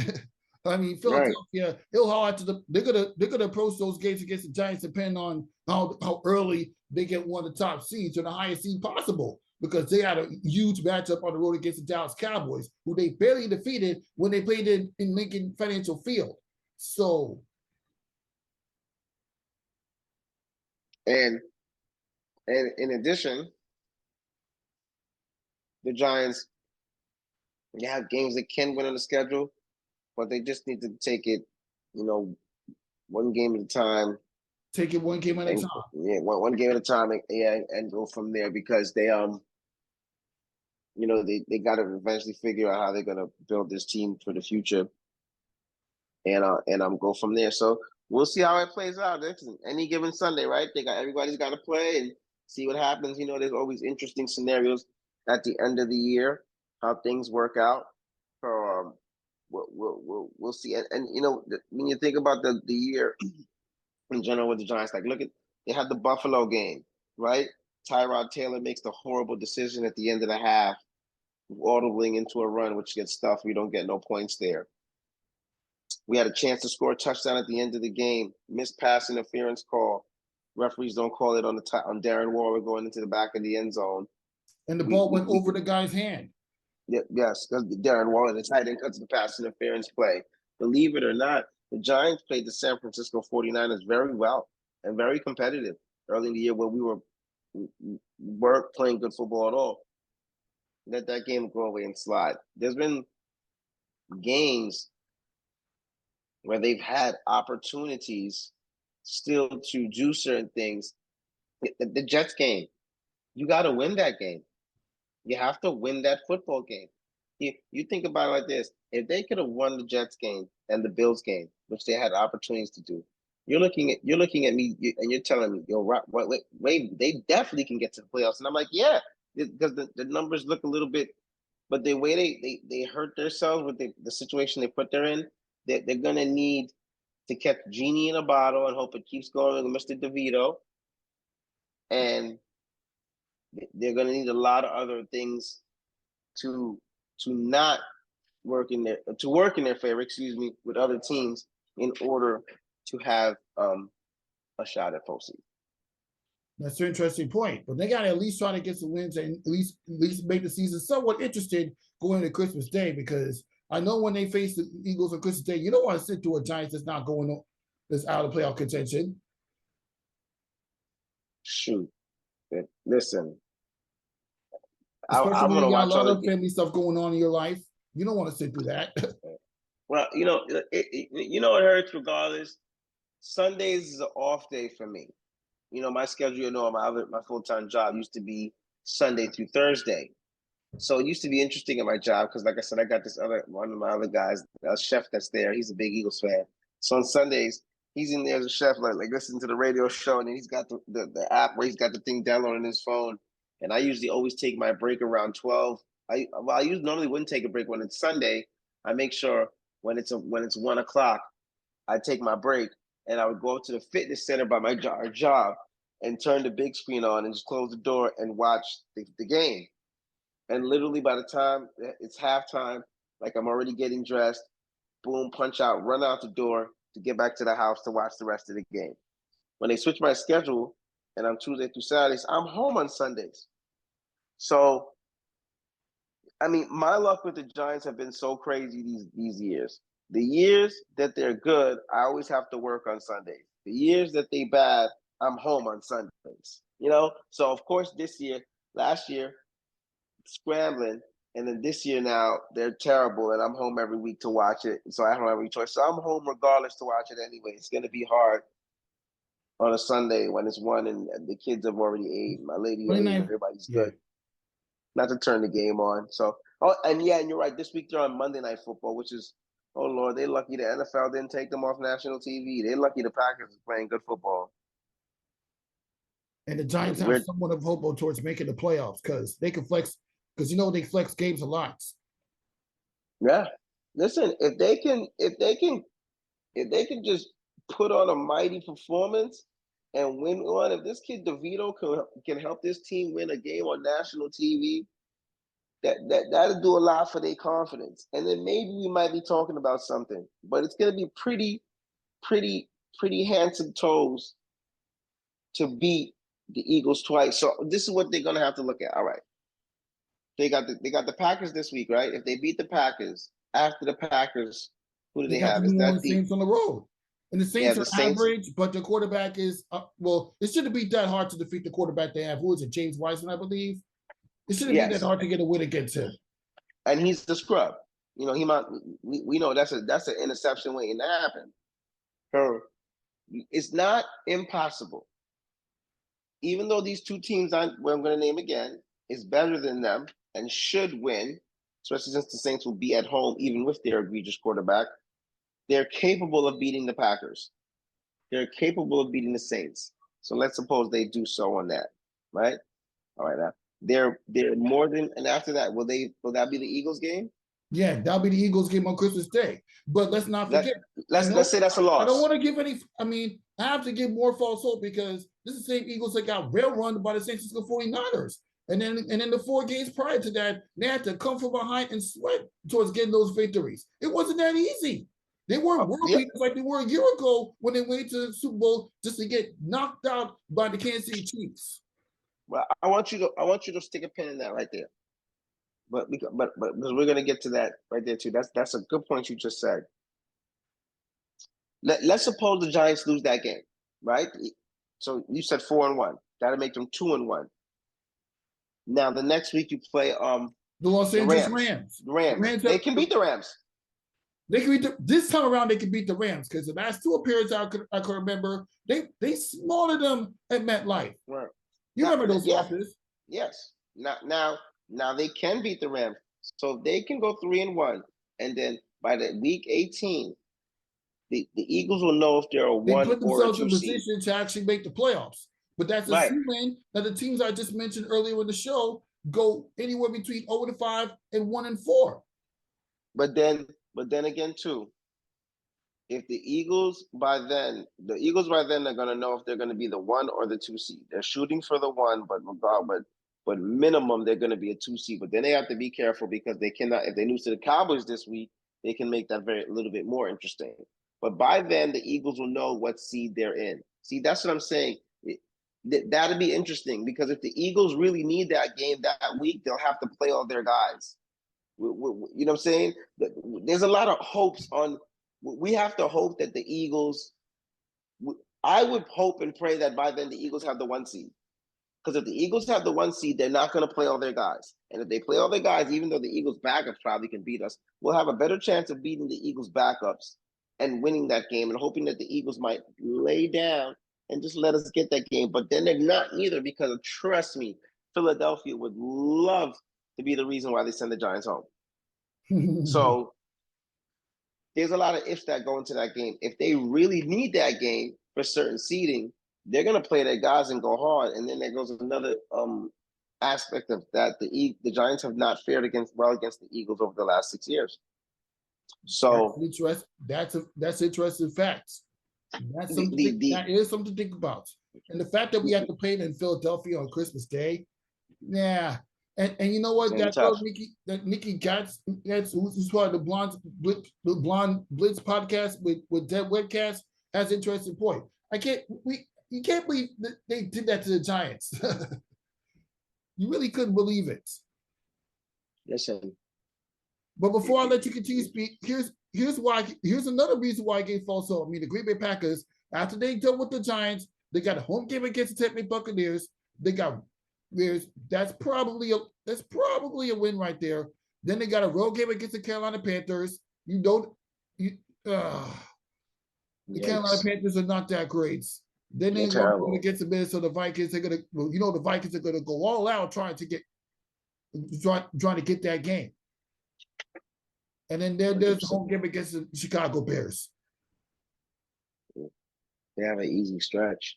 [SPEAKER 1] I mean, Philadelphia, they're gonna approach those games against the Giants depending on how early they get one of the top seeds or the highest seed possible, because they had a huge matchup on the road against the Dallas Cowboys, who they barely defeated when they played in Lincoln Financial Field. So,
[SPEAKER 2] and in addition, the Giants, they have games they can win on the schedule, but they just need to take it, one game at a time.
[SPEAKER 1] Take it one game at a time.
[SPEAKER 2] Yeah, one game at a time, and go from there, because they they got to eventually figure out how they're gonna build this team for the future, and go from there. So we'll see how it plays out. Any given Sunday, right? Everybody's got to play and see what happens. There's always interesting scenarios at the end of the year, how things work out. We'll see. And when you think about the year in general with the Giants, they have the Buffalo game, right? Tyrod Taylor makes the horrible decision at the end of the half, audibling into a run, which gets stuffed. We don't get no points there. We had a chance to score a touchdown at the end of the game. Missed pass interference call. Referees don't call it on Darren Waller going into the back of the end zone.
[SPEAKER 1] And the ball went over the guy's hand.
[SPEAKER 2] Yes, because Darren Waller, the tight end, cuts the pass interference play. believe it or not, the Giants played the San Francisco 49ers very well and very competitive early in the year where weren't playing good football at all. Let that game go away and slide. There's been games where they've had opportunities still to do certain things. The Jets game, you got to win that game. You have to win that football game. If you think about it like this, if they could have won the Jets game and the Bills game, which they had opportunities to do, you're looking at me and you're telling me, yo, wait, they definitely can get to the playoffs. And I'm like, yeah, because the numbers look a little bit, but the way they hurt themselves with the situation they put there in, they're gonna need to catch genie in a bottle and hope it keeps going with Mr. DeVito. And they're gonna need a lot of other things to not work in their favor, with other teams in order to have a shot at postseason.
[SPEAKER 1] That's an interesting point. But they got to at least try to get some wins and at least make the season somewhat interesting going into Christmas Day, because I know when they face the Eagles on Christmas Day, you don't want to sit through a Giants that's not going on, that's out of playoff contention.
[SPEAKER 2] Shoot. Listen.
[SPEAKER 1] Especially when you got a lot of family stuff going on in your life. You don't want to sit through that.
[SPEAKER 2] Well, it hurts regardless. Sundays is an off day for me. My schedule, my full-time job used to be Sunday through Thursday. So it used to be interesting at my job because, like I said, I got one of my other guys, a chef that's there. He's a big Eagles fan. So on Sundays, he's in there as a chef, like listening to the radio show, and then he's got the app where he's got the thing downloaded on his phone. And I usually always take my break around 12. I normally wouldn't take a break when it's Sunday. I make sure when it's 1 o'clock, I take my break and I would go up to the fitness center by my job and turn the big screen on and just close the door and watch the game. And literally by the time it's halftime, like I'm already getting dressed, boom, punch out, run out the door to get back to the house to watch the rest of the game. When they switch my schedule and I'm Tuesday through Saturdays, I'm home on Sundays. So, my luck with the Giants have been so crazy these years. The years that they're good, I always have to work on Sundays. The years that they bad, I'm home on Sundays. So of course last year, scrambling, and then this year now they're terrible, and I'm home every week to watch it. So I don't have any choice. So I'm home regardless to watch it anyway. It's gonna be hard on a Sunday when it's 1 and the kids have already ate. My lady, everybody's good. Not to turn the game on. So, and you're right. This week they're on Monday Night Football, which is, oh Lord, they're lucky the NFL didn't take them off national TV. They're lucky the Packers are playing good football.
[SPEAKER 1] And the Giants have somewhat of hope towards making the playoffs because they can flex, because they flex games a lot.
[SPEAKER 2] Yeah, listen, if they can just put on a mighty performance and win one, if this kid DeVito can help this team win a game on national TV, that'll do a lot for their confidence. And then maybe we might be talking about something, but it's gonna be pretty handsome toes to beat the Eagles twice. So this is what they're gonna have to look at. All right. They got the Packers this week, right? If they beat the Packers, after the Packers, who do they have?
[SPEAKER 1] Is that the Saints on the road? And the Saints are average, but the quarterback is it shouldn't be that hard to defeat the quarterback they have. Who is it? James Wiseman, I believe. It shouldn't be that hard to get a win against him.
[SPEAKER 2] And he's the scrub. He might. We know that's an interception waiting to happen. It's not impossible. Even though these two teams I'm going to name again is better than them and should win, especially since the Saints will be at home even with their egregious quarterback, they're capable of beating the Packers. They're capable of beating the Saints. So let's suppose they do so on that, right? All right, now they're more than, and after that, will that be the Eagles game?
[SPEAKER 1] Yeah, that'll be the Eagles game on Christmas Day. But let's not forget.
[SPEAKER 2] Let's say that's a loss.
[SPEAKER 1] I don't want to give any. I have to give more false hope because this is the same Eagles that got rail run by the San Francisco 49ers. And then the 4 games prior to that, they had to come from behind and sweat towards getting those victories. It wasn't that easy. They weren't world beaters like they were a year ago when they went to the Super Bowl just to get knocked out by the Kansas City Chiefs.
[SPEAKER 2] Well, I want you to stick a pin in that right there. But because we're gonna get to that right there too. That's a good point you just said. let's suppose the Giants lose that game, right? So you said 4-1. That'll make them 2-1. Now the next week you play
[SPEAKER 1] The Los
[SPEAKER 2] the
[SPEAKER 1] Angeles
[SPEAKER 2] Rams.
[SPEAKER 1] Rams.
[SPEAKER 2] The Rams. They can beat the Rams.
[SPEAKER 1] They can beat this time around. They can beat the Rams because the last two appearances I could remember, they slaughtered them at MetLife.
[SPEAKER 2] Right.
[SPEAKER 1] You remember those losses?
[SPEAKER 2] Yes. Now they can beat the Rams, so they can go 3-1, and then by the week 18, the Eagles will know if they're a
[SPEAKER 1] They
[SPEAKER 2] 1
[SPEAKER 1] put
[SPEAKER 2] or a
[SPEAKER 1] themselves
[SPEAKER 2] 2
[SPEAKER 1] in
[SPEAKER 2] seed.
[SPEAKER 1] position to actually make the playoffs. But that's
[SPEAKER 2] Right.
[SPEAKER 1] assuming that the teams I just mentioned earlier in the show go anywhere between 0-5 and 1-4.
[SPEAKER 2] But then again, too, if the Eagles by then are going to know if they're going to be the 1 or the 2 seed. They're shooting for the 1, but minimum they're going to be a 2 seed. But then they have to be careful because they cannot. If they lose to the Cowboys this week, they can make that a little bit more interesting. But by then, the Eagles will know what seed they're in. See, that's what I'm saying. That'd be interesting because if the Eagles really need that game that week, they'll have to play all their guys. You know what I'm saying? There's a lot of hopes on. We have to hope that the Eagles. I would hope and pray that by then the Eagles have the 1 seed. Because if the Eagles have the 1 seed, they're not going to play all their guys. And if they play all their guys, even though the Eagles' backups probably can beat us, we'll have a better chance of beating the Eagles' backups and winning that game and hoping that the Eagles might lay down and just let us get that game. But then they're not either because, trust me, Philadelphia would love to be the reason why they send the Giants home. So there's a lot of ifs that go into that game. If they really need that game for certain seeding, they're going to play their guys and go hard. And then there goes another aspect of that. The Giants have not fared against the Eagles over the last 6 years. So
[SPEAKER 1] that's interesting facts. That's something that is something to think about. And the fact that we have to play it in Philadelphia on Christmas Day, yeah. And you know what? That girl, Nikki Gatz, who's part of the Blonde Blitz podcast with Dead Webcast, has an interesting point. You can't believe that they did that to the Giants. You really couldn't believe it.
[SPEAKER 2] Listen.
[SPEAKER 1] But before I let you continue to speak, here's another reason why I gave false hope. I mean, the Green Bay Packers, after they dealt with the Giants, they got a home game against the Tampa Bay Buccaneers. That's probably a win right there. Then they got a road game against the Carolina Panthers. The Carolina Panthers are not that great. Then they go against the Minnesota Vikings. The Vikings are gonna go all out trying to get that game. And then there's the home game against the Chicago Bears.
[SPEAKER 2] They have an easy stretch.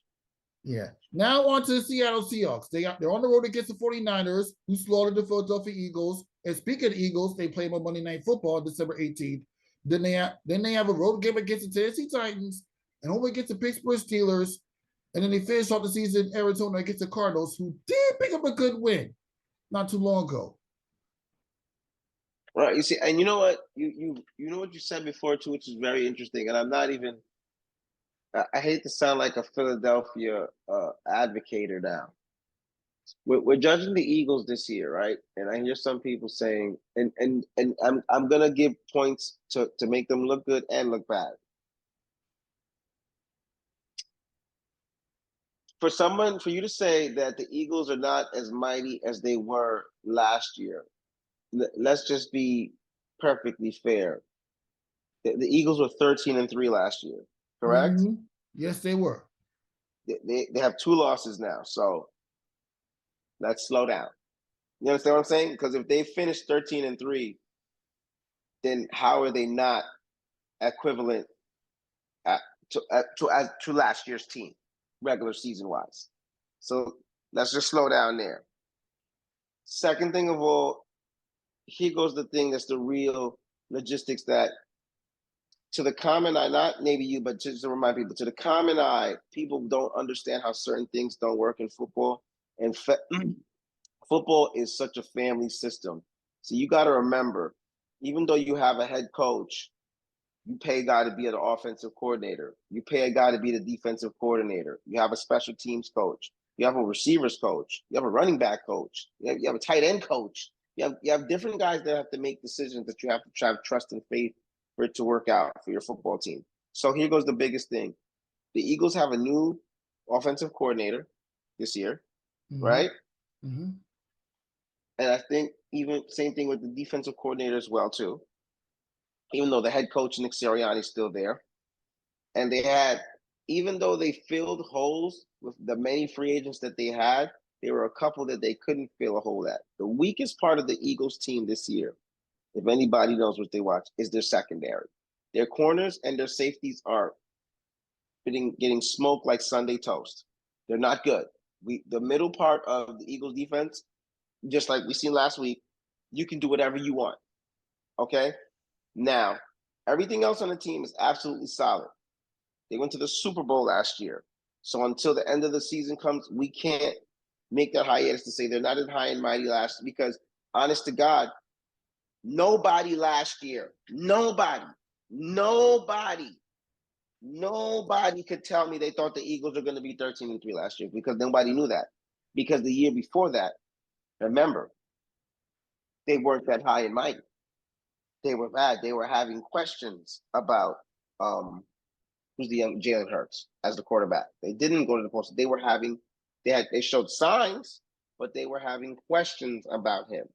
[SPEAKER 1] Yeah. Now on to the Seattle Seahawks. They're on the road against the 49ers, who slaughtered the Philadelphia Eagles. And speaking of Eagles, they play them on Monday Night Football on December 18th. Then they have a road game against the Tennessee Titans and home against the Pittsburgh Steelers. And then they finish off the season in Arizona against the Cardinals, who did pick up a good win not too long ago.
[SPEAKER 2] Right. You see, and you know what? You know what you said before too, which is very interesting. And I'm not even I hate to sound like a Philadelphia advocator now. We're judging the Eagles this year, right? And I hear some people saying, and I'm gonna give points to make them look good and look bad. For you to say that the Eagles are not as mighty as they were last year, let's just be perfectly fair. The Eagles were 13-3 last year, correct?
[SPEAKER 1] Mm-hmm. Yes, they were.
[SPEAKER 2] They have 2 losses now, so let's slow down. You understand what I'm saying? Because if they finish 13-3, then how are they not equivalent to last year's team, regular season wise? So let's just slow down there. Second thing of all, here goes the thing that's the real logistics that to the common eye, not maybe you, but just to remind people, to the common eye, people don't understand how certain things don't work in football. And football is such a family system. So you got to remember, even though you have a head coach, you pay a guy to be an offensive coordinator. You pay a guy to be the defensive coordinator. You have a special teams coach. You have a receivers coach. You have a running back coach. You have a tight end coach. You have different guys that have to make decisions that you have to have trust and faith for it to work out for your football team. So here goes the biggest thing. The Eagles have a new offensive coordinator this year, right?
[SPEAKER 1] Mm-hmm.
[SPEAKER 2] And I think even same thing with the defensive coordinator as well, too. Even though the head coach, Nick Sirianni, is still there. And they had, even though they filled holes with the many free agents that they had, there were a couple that they couldn't fill a hole at. The weakest part of the Eagles team this year, if anybody knows what they watch, is their secondary. Their corners and their safeties are getting smoked like Sunday toast. They're not good. The middle part of the Eagles defense, just like we seen last week, you can do whatever you want. Okay? Now, everything else on the team is absolutely solid. They went to the Super Bowl last year. So until the end of the season comes, we can't make that hiatus to say they're not as high and mighty last, because honest to God, nobody last year, nobody could tell me they thought the Eagles were going to be 13-3 last year, because nobody knew that. Because the year before that, remember, they weren't that high and mighty. They were bad. They were having questions about who's the young Jalen Hurts as the quarterback. They didn't go to the post. They showed signs, but they were having questions about him.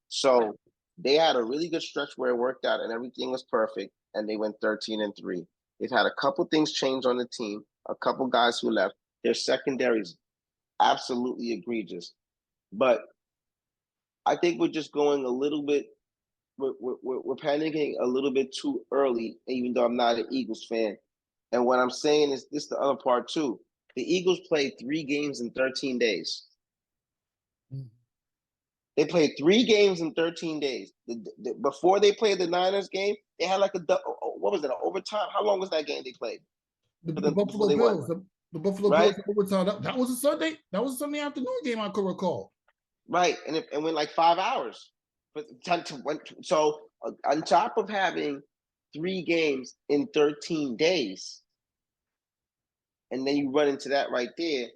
[SPEAKER 2] So they had a really good stretch where it worked out and everything was perfect, and they went 13-3. They've had a couple things change on the team, a couple guys who left. Their secondary is absolutely egregious. But I think we're just going a little bit, we're panicking a little bit too early, even though I'm not an Eagles fan. And what I'm saying is this, the other part too. The Eagles played 3 games in 13 days. They played 3 games in 13 days. Before they played the Niners game, they had like what was it, an overtime? How long was that game they played?
[SPEAKER 1] The Buffalo Bills. The Buffalo Bills overtime. That was a Sunday. That was a Sunday afternoon game, I could recall.
[SPEAKER 2] Right, and it went like 5 hours. So on top of having 3 games in 13 days, and then you run into that right there,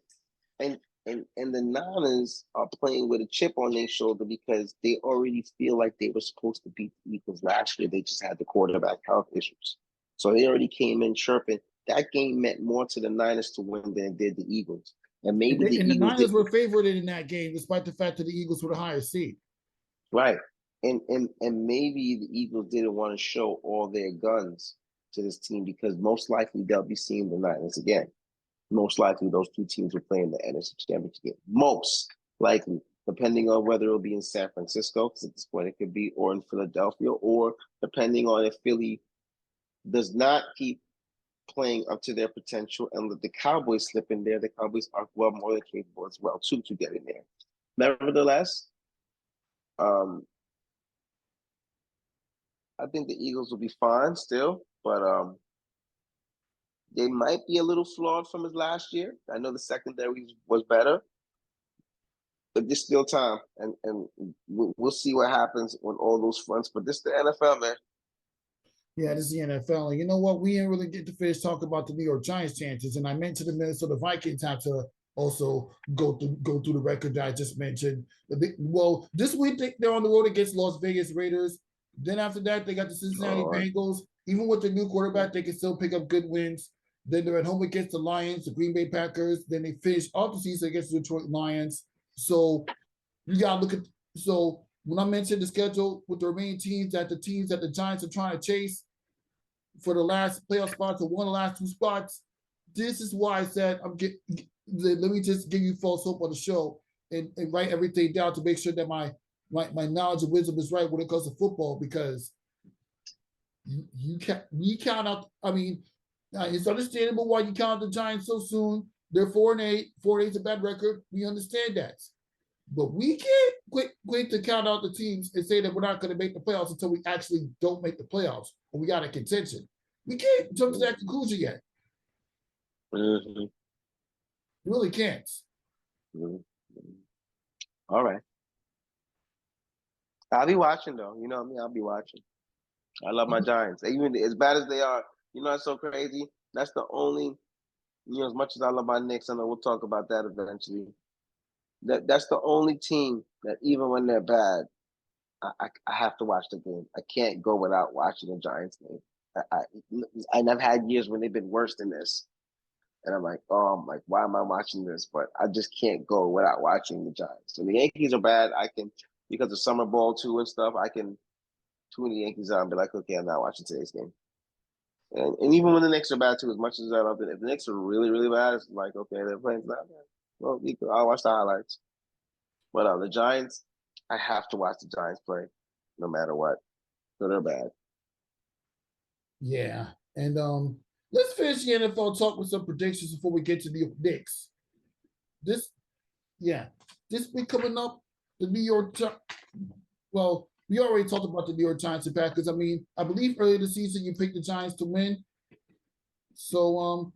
[SPEAKER 2] and the Niners are playing with a chip on their shoulder because they already feel like they were supposed to beat the Eagles last year. They just had the quarterback health issues. So they already came in chirping. That game meant more to the Niners to win than it did the Eagles. And maybe the
[SPEAKER 1] Niners were favored in that game, despite the fact that the Eagles were the higher seed.
[SPEAKER 2] Right. And maybe the Eagles didn't want to show all their guns to this team, because most likely they'll be seeing the Niners again. Most likely those two teams will play in the NFC Championship game. Most likely, depending on whether it'll be in San Francisco, because at this point it could be, or in Philadelphia, or depending on if Philly does not keep playing up to their potential and let the Cowboys slip in there. The Cowboys are well more than capable as well to get in there. Nevertheless, I think the Eagles will be fine still, but they might be a little flawed from his last year. I know the secondary was better, but there's still time, and we'll see what happens on all those fronts. But this is the NFL, man.
[SPEAKER 1] Yeah, this is the NFL. And you know what? We didn't really get to finish talking about the New York Giants chances. And I mentioned the Minnesota Vikings have to also go through the record that I just mentioned. Well, this week they're on the road against Las Vegas Raiders. Then after that, they got the Cincinnati Bengals. Even with the new quarterback, they can still pick up good wins. Then they're at home against the Lions, the Green Bay Packers. Then they finish off the season against the Detroit Lions. So you got to look at, so when I mentioned the schedule with the remaining teams that the Giants are trying to chase for the last playoff spots or one of the last 2 spots, this is why I said let me just give you false hope on the show and write everything down to make sure that my knowledge and wisdom is right when it comes to football, because we count out. I mean, it's understandable why you count the Giants so soon. They're 4-8. 4-8 is a bad record. We understand that. But we can't quit to count out the teams and say that we're not going to make the playoffs until we actually don't make the playoffs or we got a contention. We can't jump to that conclusion yet.
[SPEAKER 2] Mm-hmm.
[SPEAKER 1] You really can't.
[SPEAKER 2] Mm-hmm. All right. I'll be watching, though. You know me, I'll be watching. I love my Giants. Even as bad as they are, you know, it's so crazy. That's the only, as much as I love my Knicks, I know we'll talk about that eventually. That's the only team that even when they're bad, I have to watch the game. I can't go without watching the Giants game. I, and I've had years when they've been worse than this. And I'm like, oh, why am I watching this? But I just can't go without watching the Giants. So the Yankees are bad. I can, because of summer ball too and stuff, I can tune the Yankees out and be like, okay, I'm not watching today's game. And even when the Knicks are bad too, as much as I love it, if the Knicks are really, really bad, it's like, okay, they're playing not bad. Well, I'll watch the highlights. But the Giants, I have to watch the Giants play no matter what. Good or bad.
[SPEAKER 1] Yeah. And let's finish the NFL talk with some predictions before we get to the Knicks. This week coming up, the New York well, we already talked about the New York Giants and Packers. I mean, I believe earlier this season you picked the Giants to win. So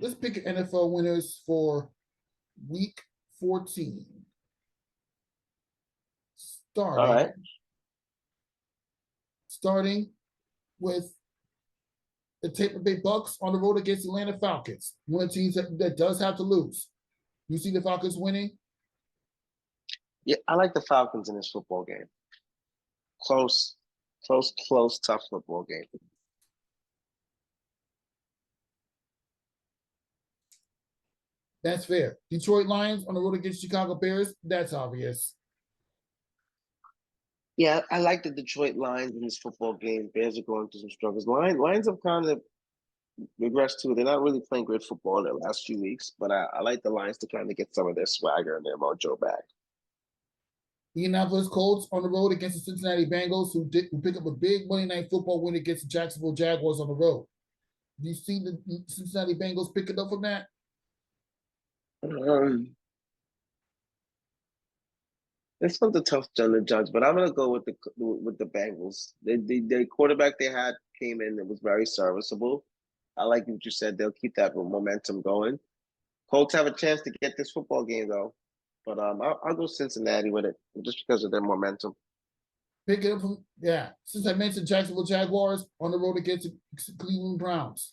[SPEAKER 1] let's pick NFL winners for week 14. Starting with the Tampa Bay Bucks on the road against the Atlanta Falcons. One of the teams that does have to lose. You see the Falcons winning?
[SPEAKER 2] Yeah, I like the Falcons in this football game. Close, tough football game.
[SPEAKER 1] That's fair. Detroit Lions on the road against Chicago Bears. That's obvious.
[SPEAKER 2] Yeah, I like the Detroit Lions in this football game. Bears are going through some struggles. Lions have kind of regressed too. They're not really playing great football in the last few weeks, but I like the Lions to kind of get some of their swagger and their mojo back.
[SPEAKER 1] The Indianapolis Colts on the road against the Cincinnati Bengals, who pick up a big Monday Night Football win against the Jacksonville Jaguars on the road. Do you see the Cincinnati Bengals picking up from that?
[SPEAKER 2] This one's a tough one to judge, but I'm gonna go with the Bengals. The quarterback they had came in and was very serviceable. I like what you said. They'll keep that momentum going. Colts have a chance to get this football game though, but I'll go Cincinnati with it just because of their momentum.
[SPEAKER 1] Pick it up from Since I mentioned Jacksonville Jaguars on the road against the Cleveland Browns.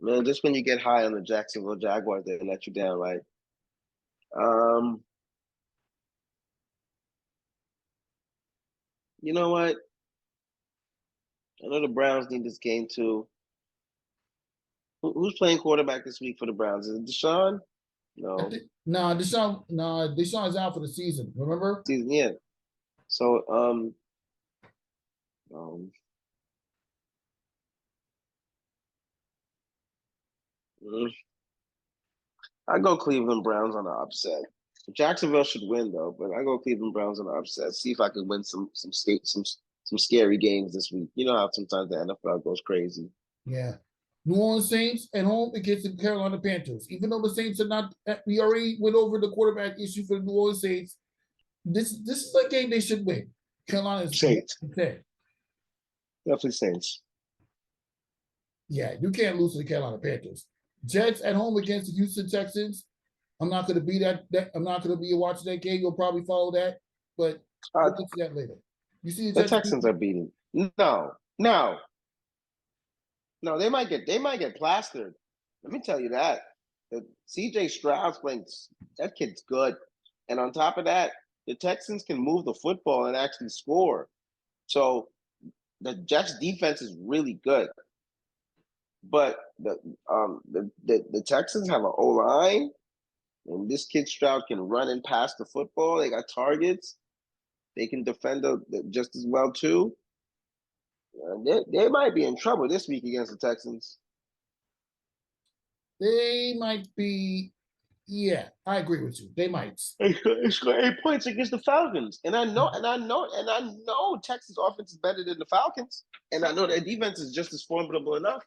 [SPEAKER 2] Man, just when you get high on the Jacksonville Jaguars, they let you down, right? You know what? I know the Browns need this game too. Who's playing quarterback this week for the Browns? Is it Deshaun? No.
[SPEAKER 1] Deshaun is out for the season. Remember?
[SPEAKER 2] Season, yeah. So I go Cleveland Browns on the upset. Jacksonville should win though, but I go Cleveland Browns on the upset. See if I can win some scary games this week. You know how sometimes the NFL goes crazy.
[SPEAKER 1] Yeah. New Orleans Saints at home against the Carolina Panthers. Even though the Saints are not, we already went over the quarterback issue for the New Orleans Saints. This is a game they should win. Carolina is
[SPEAKER 2] Saints.
[SPEAKER 1] Okay.
[SPEAKER 2] Definitely Saints.
[SPEAKER 1] Yeah, you can't lose to the Carolina Panthers. Jets at home against the Houston Texans. I'm not going to be I'm not going to be watching that game. You'll probably follow that, but we'll get to that later. You see
[SPEAKER 2] the Texans are beating. No. They might get plastered. Let me tell you that. CJ Stroud's playing. That kid's good, and on top of that, the Texans can move the football and actually score. So the Jets defense is really good. But the Texans have an O-line, and this kid Stroud can run and pass the football. They got targets. They can defend just as well too. They might be in trouble this week against the Texans.
[SPEAKER 1] They might be. Yeah, I agree with you. They might.
[SPEAKER 2] They scored 8 points against the Falcons, and I know Texas offense is better than the Falcons, and I know their defense is just as formidable enough.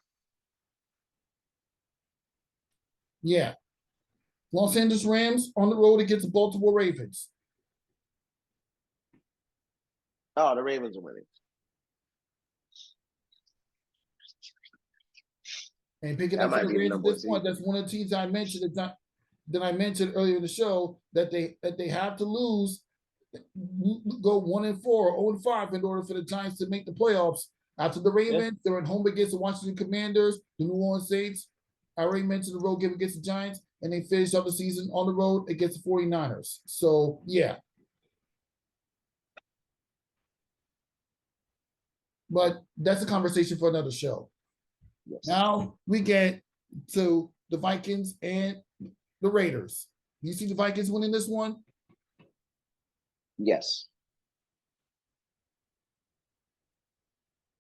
[SPEAKER 1] Yeah. Los Angeles Rams on the road against the Baltimore Ravens.
[SPEAKER 2] Oh, the Ravens are winning.
[SPEAKER 1] And picking up for the Ravens at this point, that's one of the teams I mentioned that I mentioned earlier in the show that they have to lose, go 1-4, 0-5 in order for the Giants to make the playoffs. After the Ravens, they're at home against the Washington Commanders, the New Orleans Saints. I already mentioned the road game against the Giants, and they finished up the season on the road against the 49ers. So, yeah. but that's a conversation for another show.
[SPEAKER 2] Yes.
[SPEAKER 1] Now we get to the Vikings and the Raiders. You see the Vikings winning this one?
[SPEAKER 2] Yes.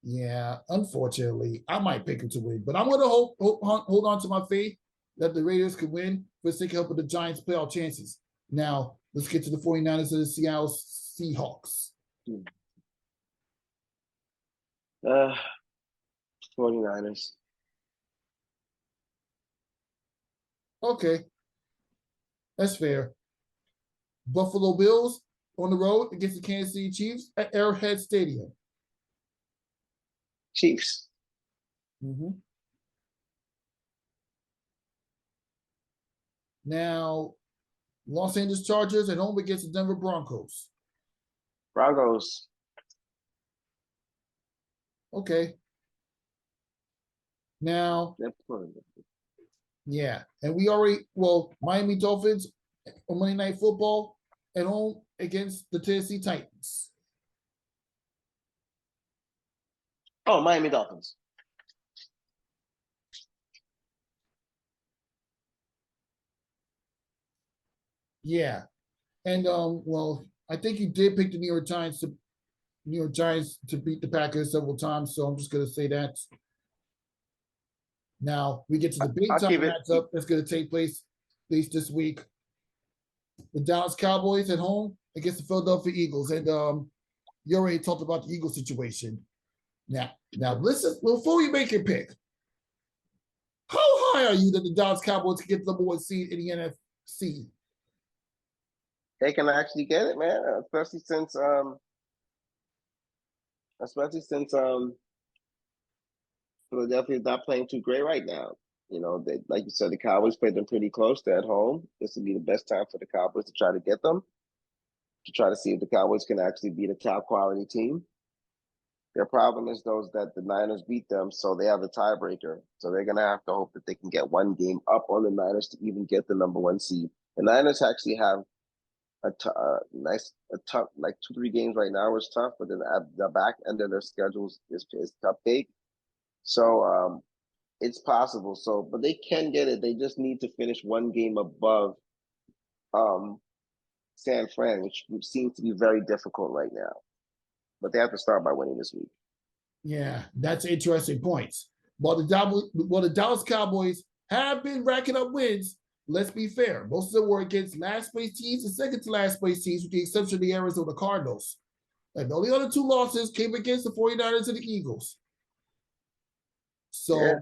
[SPEAKER 1] Yeah, unfortunately, I might pick them to win, but I'm going to hold on to my faith that the Raiders could win for the sake of helping the Giants playoff chances. Now, let's get to the 49ers and the Seattle Seahawks.
[SPEAKER 2] 49ers.
[SPEAKER 1] Okay, that's fair. Buffalo Bills on the road against the Kansas City Chiefs at Arrowhead Stadium.
[SPEAKER 2] Chiefs.
[SPEAKER 1] Now, Los Angeles Chargers at home against the Denver Broncos.
[SPEAKER 2] Broncos.
[SPEAKER 1] Okay. Now, yeah, and we already, Miami Dolphins on Monday Night Football at home against the Tennessee Titans.
[SPEAKER 2] Oh, Miami Dolphins.
[SPEAKER 1] Yeah, and I think you did pick the New York Giants to beat the Packers several times, so I'm just gonna say that. Now we get to the big time matchup that's gonna take place at least this week. The Dallas Cowboys at home against the Philadelphia Eagles, and you already talked about the Eagles situation. Now listen, before you make your pick, how high are you that the Dallas Cowboys can get the number one seed in the NFC?
[SPEAKER 2] They can actually get it, man. Especially since Philadelphia is not playing too great right now. You know, like you said, the Cowboys played them pretty close. They're at home. This would be the best time for the Cowboys to try to get them, to try to see if the Cowboys can actually beat a top quality team. Their problem is that the Niners beat them, so they have the tiebreaker. So they're gonna have to hope that they can get one game up on the Niners to even get the number one seed. The Niners actually have a tough, like 2-3 games right now is tough, but then at the back end of their schedules is cupcake. So it's possible. So, but they can get it. They just need to finish one game above San Fran, which seems to be very difficult right now. But they have to start by winning this week.
[SPEAKER 1] Yeah, that's interesting points. While the Dallas Cowboys have been racking up wins, let's be fair. Most of them were against last place teams and second to last place teams, with the exception of the Arizona Cardinals. And the only other two losses came against the 49ers and the Eagles. So, yeah.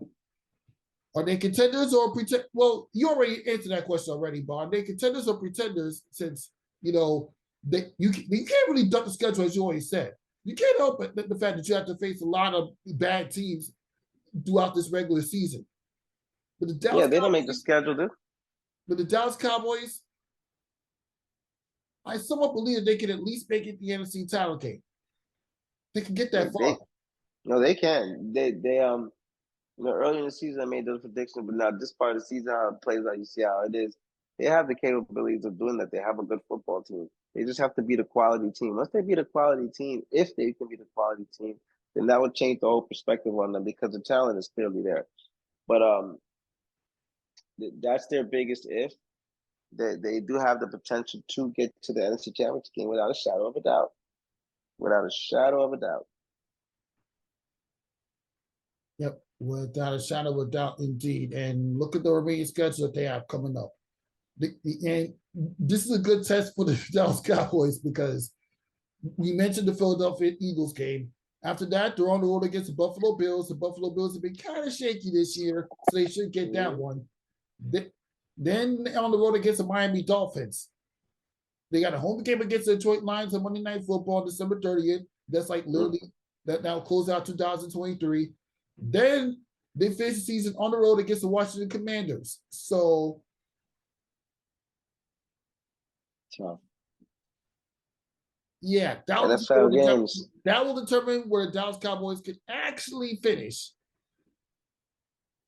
[SPEAKER 1] Are they contenders or pretend? Well, you already answered that question already, but are they contenders or pretenders? Since you can't really dump the schedule, as you always said. You can't help the fact that you have to face a lot of bad teams throughout this regular season. But the Dallas
[SPEAKER 2] they don't make the schedule, dude.
[SPEAKER 1] But the Dallas Cowboys, I somewhat believe that they can at least make it the NFC title game. They can get that far.
[SPEAKER 2] They can. Early in the season I made those predictions, but now this part of the season, how it plays out, you see how it is. They have the capabilities of doing that. They have a good football team. They just have to beat a quality team. Once they beat a quality team, if they can beat a quality team, then that would change the whole perspective on them, because the talent is clearly there. But that's their biggest if. They do have the potential to get to the NFC Championship game without a shadow of a doubt. Without a shadow of a doubt.
[SPEAKER 1] Yep, without a shadow of a doubt, indeed. And look at the remaining schedule that they have coming up. And this is a good test for the Dallas Cowboys, because we mentioned the Philadelphia Eagles game. After that, they're on the road against the Buffalo Bills. The Buffalo Bills have been kind of shaky this year, so they should get that one. Then on the road against the Miami Dolphins. They got a home game against the Detroit Lions on Monday Night Football, December 30th. That's like literally that now close out 2023. Then they finish the season on the road against the Washington Commanders. So
[SPEAKER 2] tough.
[SPEAKER 1] Yeah, that will determine where the Dallas Cowboys can actually finish.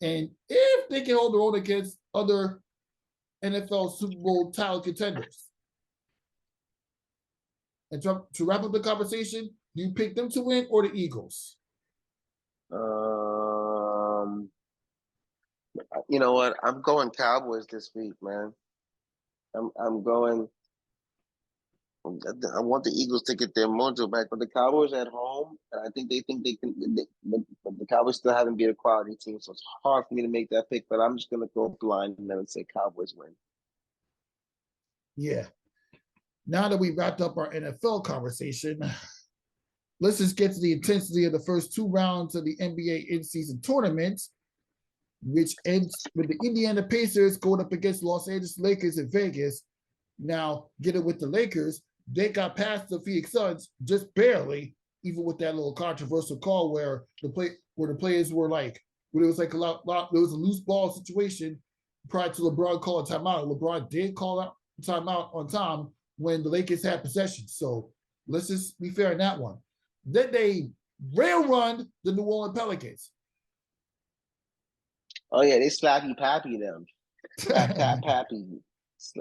[SPEAKER 1] And if they can hold their own against other NFL Super Bowl title contenders. And to wrap up the conversation, do you pick them to win or the Eagles?
[SPEAKER 2] Um, you know what? I'm going Cowboys this week, man. I'm going. I want the Eagles to get their mojo back, but the Cowboys at home, and I think they can. But the Cowboys still haven't beat a quality team, so it's hard for me to make that pick. But I'm just gonna go blind and then say Cowboys win.
[SPEAKER 1] Yeah. Now that we wrapped up our NFL conversation, let's just get to the intensity of the first two rounds of the NBA in-season tournament, which ends with the Indiana Pacers going up against Los Angeles Lakers in Vegas. Now, get it with the Lakers, they got past the Phoenix Suns just barely, even with that little controversial call where the players were like, when it was like there was a loose ball situation prior to LeBron calling timeout. LeBron did call out timeout on time when the Lakers had possession. So let's just be fair in that one. Then they rail run the New Orleans Pelicans.
[SPEAKER 2] Oh yeah, they slappy pappy them, slap tap pappy,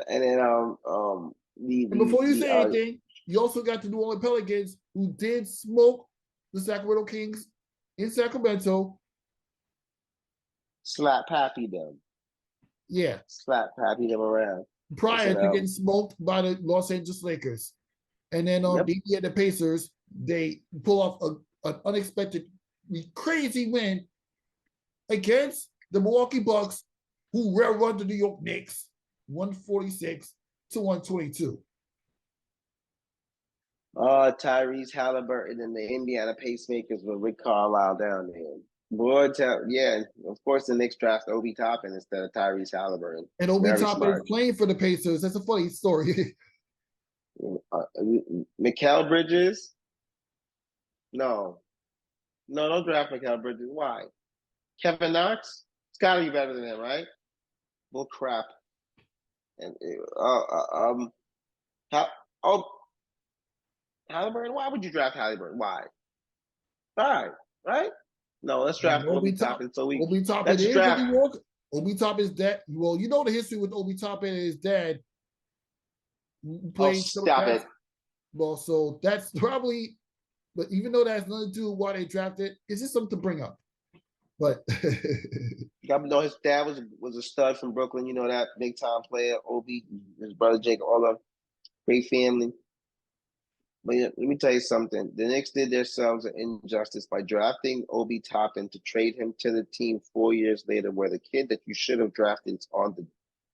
[SPEAKER 2] and then
[SPEAKER 1] And before you say anything, you also got the New Orleans Pelicans who did smoke the Sacramento Kings in Sacramento.
[SPEAKER 2] slap pappy them.
[SPEAKER 1] Yeah.
[SPEAKER 2] Slap pappy them around.
[SPEAKER 1] Prior to getting smoked by the Los Angeles Lakers. And then on the Pacers, they pull off an unexpected, crazy win against the Milwaukee Bucks, who railroad the New York Knicks 146 to 122.
[SPEAKER 2] Tyrese Halliburton and the Indiana Pacemakers with Rick Carlisle down there. Boy, of course the Knicks draft Obi Toppin instead of Tyrese Halliburton.
[SPEAKER 1] And Obi Toppin is playing for the Pacers. That's a funny story.
[SPEAKER 2] Mikal Bridges? No, don't draft Mikal Bridges. Why? Kevin Knox? It's got to be better than him, right? Bull crap. And Halliburton? Why would you draft Halliburton? Why? Right? No, let's draft Obi Toppin. So
[SPEAKER 1] Obi Toppin is draft. New York. Obi Toppin's dad. Well, you know the history with Obi Toppin and his dad.
[SPEAKER 2] Stop it.
[SPEAKER 1] Well, so that's probably, but even though that has nothing to do with why they drafted, it's just something to bring up. But
[SPEAKER 2] his dad was a stud from Brooklyn. You know that big time player. Obi, his brother Jake, all of great family. But let me tell you something. The Knicks did themselves an injustice by drafting Obi Toppin to trade him to the team 4 years later, where the kid that you should have drafted is on the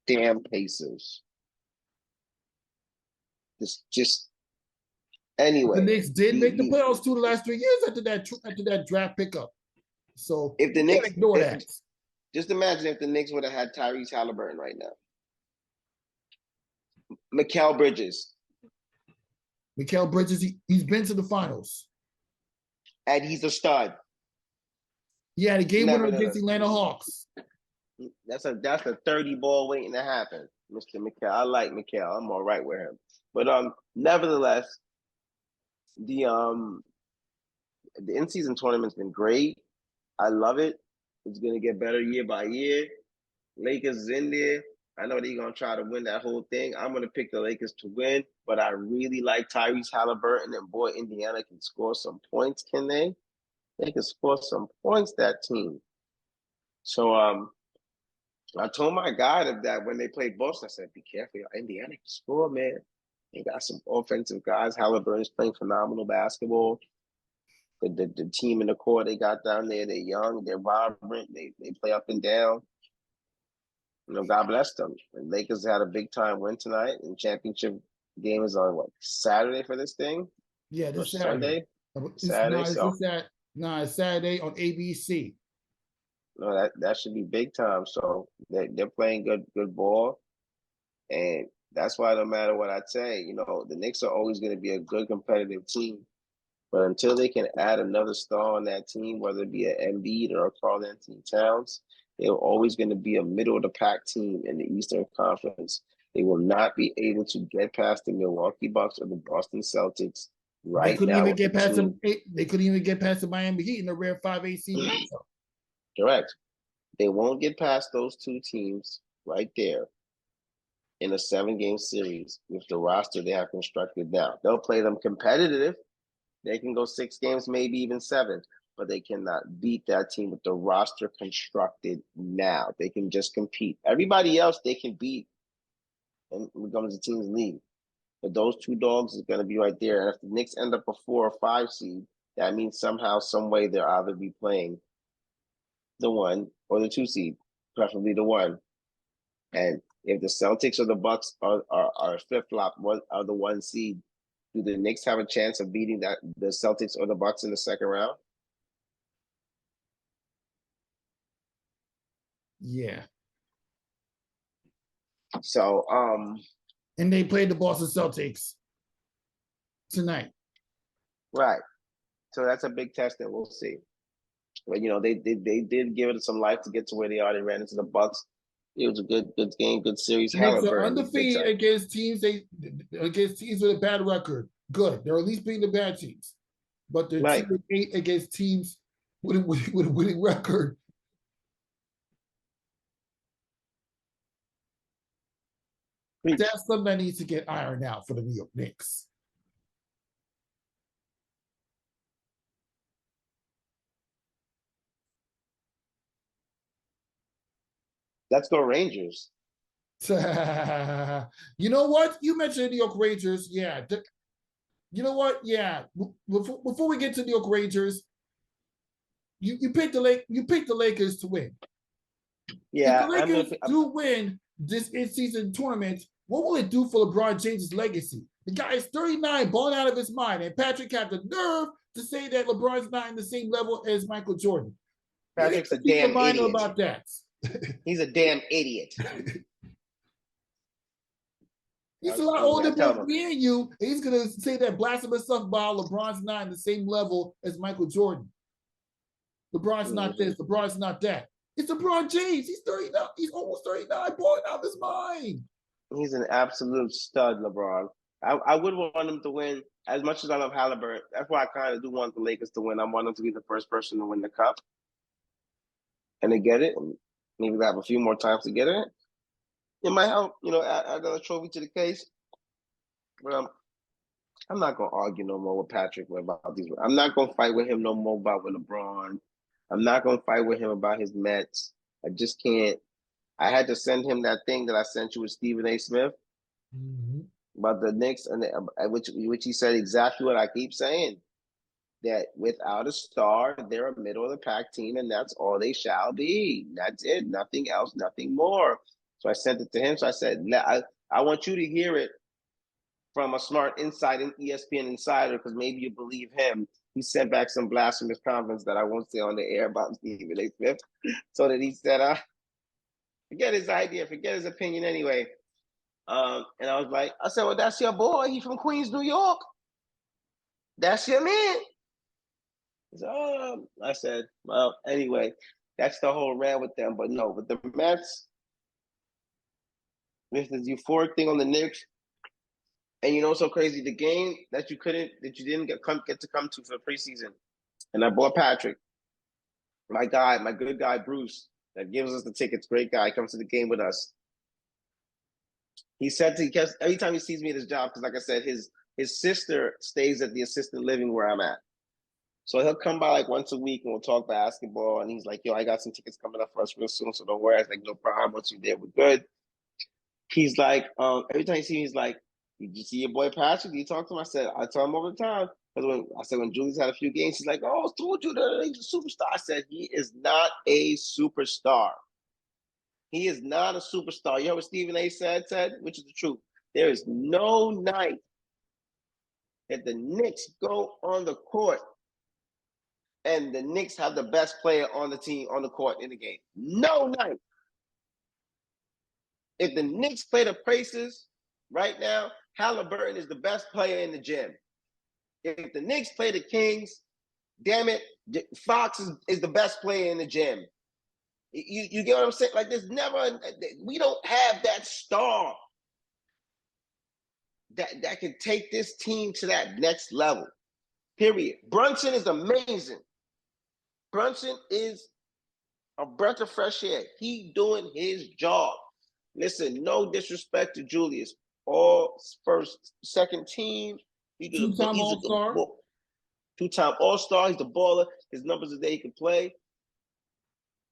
[SPEAKER 2] damn Pacers. Just anyway.
[SPEAKER 1] The Knicks did make the playoffs the last 3 years after that draft pickup. So
[SPEAKER 2] if the Knicks
[SPEAKER 1] ignore that.
[SPEAKER 2] Just imagine if the Knicks would have had Tyrese Halliburton right now. Mikal Bridges.
[SPEAKER 1] He's been to the finals.
[SPEAKER 2] And he's a stud.
[SPEAKER 1] Yeah, the game winner against the Atlanta Hawks.
[SPEAKER 2] That's a 30 ball waiting to happen, Mr. Mikal. I like Mikal. I'm all right with him. But nevertheless, the in-season tournament's been great. I love it. It's gonna get better year by year. Lakers is in there. I know they're gonna try to win that whole thing. I'm gonna pick the Lakers to win, but I really like Tyrese Halliburton, and boy, Indiana can score some points, can they? They can score some points, that team. So I told my guy that when they played Boston, I said, be careful, Indiana can score, man. They got some offensive guys. Halliburton's playing phenomenal basketball. The team in the core they got down there, they're young, they're vibrant, they play up and down. God bless them. And Lakers had a big time win tonight, and championship game is on Saturday for this thing?
[SPEAKER 1] Yeah, this
[SPEAKER 2] Saturday.
[SPEAKER 1] Saturday. It's Saturday on ABC.
[SPEAKER 2] No, that should be big time. So they're playing good ball, and that's why no matter what I say, the Knicks are always going to be a good competitive team. But until they can add another star on that team, whether it be an Embiid or a Karl-Anthony Towns, they're always going to be a middle-of-the-pack team in the Eastern Conference. They will not be able to get past the Milwaukee Bucks or the Boston Celtics right now. They couldn't
[SPEAKER 1] even get past the Miami Heat in the rare 5-8 seed matchup.
[SPEAKER 2] Correct. They won't get past those two teams right there in a 7-game series with the roster they have constructed now. They'll play them competitive. They can go 6 games, maybe even 7. but they cannot beat that team with the roster constructed now. They can just compete. Everybody else they can beat, and regardless of the team's league. But those two dogs is going to be right there. And if the Knicks end up a 4 or 5 seed, that means somehow, some way, they'll either be playing the 1 or the 2 seed, preferably the 1. And if the Celtics or the Bucks are flip-flop, one are the 1 seed, do the Knicks have a chance of beating the Celtics or the Bucks in the second round?
[SPEAKER 1] Yeah.
[SPEAKER 2] So,
[SPEAKER 1] and they played the Boston Celtics tonight.
[SPEAKER 2] Right. So that's a big test that we'll see. But they did give it some life to get to where they are. They ran into the Bucks. It was a good game, good series.
[SPEAKER 1] The Knicks are undefeated against teams with a bad record. Good. They're at least beating the bad teams. But they're 2-8 against teams with a winning record. That's something that needs to get ironed out for the New York Knicks.
[SPEAKER 2] Let's go Rangers.
[SPEAKER 1] You know what? You mentioned the New York Rangers. Yeah. You know what? Yeah. Before we get to New York Rangers, you picked the Lakers to win.
[SPEAKER 2] Yeah.
[SPEAKER 1] If the Lakers do win this in-season tournament, what will it do for LeBron James' legacy? The guy is 39, balling out of his mind, and Patrick had the nerve to say that LeBron's not in the same level as Michael Jordan.
[SPEAKER 2] Patrick's a damn idiot
[SPEAKER 1] about that.
[SPEAKER 2] He's a damn idiot.
[SPEAKER 1] He's a lot older than me and you, and he's gonna say that blasphemous stuff about LeBron's not in the same level as Michael Jordan. LeBron's not this, LeBron's not that. It's LeBron James. He's 39. He's almost 39, balling out of his mind.
[SPEAKER 2] He's an absolute stud, LeBron. I would want him to win as much as I love Halliburton. That's why I kind of do want the Lakers to win. I want them to be the first person to win the cup. And they get it. And maybe they have a few more times to get it. It might help, add another trophy to the case. But I'm not going to argue no more with Patrick about these. I'm not going to fight with him no more about with LeBron. I'm not going to fight with him about his Mets. I just can't. I had to send him that thing that I sent you with Stephen A. Smith about the Knicks, and which he said exactly what I keep saying, that without a star, they're a middle of the pack team, and that's all they shall be. That's it. Nothing else, nothing more. So I sent it to him. So I said, I want you to hear it from a smart insider, ESPN insider, because maybe you believe him. He sent back some blasphemous comments that I won't say on the air about Stephen A. Smith. So that he said, forget his idea, forget his opinion anyway. And I was like, well, that's your boy. He's from Queens, New York. That's your man. He said, I said, well, anyway, that's the whole rant with them. But no, with the Mets, with this euphoric thing on the Knicks, and so crazy, the game that you didn't get to come to for the preseason, and I bought Patrick, my good guy Bruce, that gives us the tickets, great guy, comes to the game with us. He said every time he sees me at his job, because like I said, his sister stays at the assisted living where I'm at. So he'll come by like once a week and we'll talk basketball. And he's like, yo, I got some tickets coming up for us real soon, so don't worry. I was like, no problem. Once you're there, we're good. He's like, every time you see me, he's like, did you see your boy Patrick? Did you talk to him? I tell him all the time. Because when Julie's had a few games, he's like, I told you that he's a superstar. I said, he is not a superstar. He is not a superstar. You heard what Stephen A. said, which is the truth. There is no night that the Knicks go on the court and the Knicks have the best player on the team, on the court in the game. No night. If the Knicks play the Pacers right now, Halliburton is the best player in the gym. If the Knicks play the Kings, damn it, Fox is the best player in the gym. You get what I'm saying? Like, we don't have that star that can take this team to that next level. Period. Brunson is amazing. Brunson is a breath of fresh air. He doing his job. Listen, no disrespect to Julius. All first, second team.
[SPEAKER 1] Two-time All-Star.
[SPEAKER 2] Two-time All-Star. He's the baller. His numbers are there. He can play.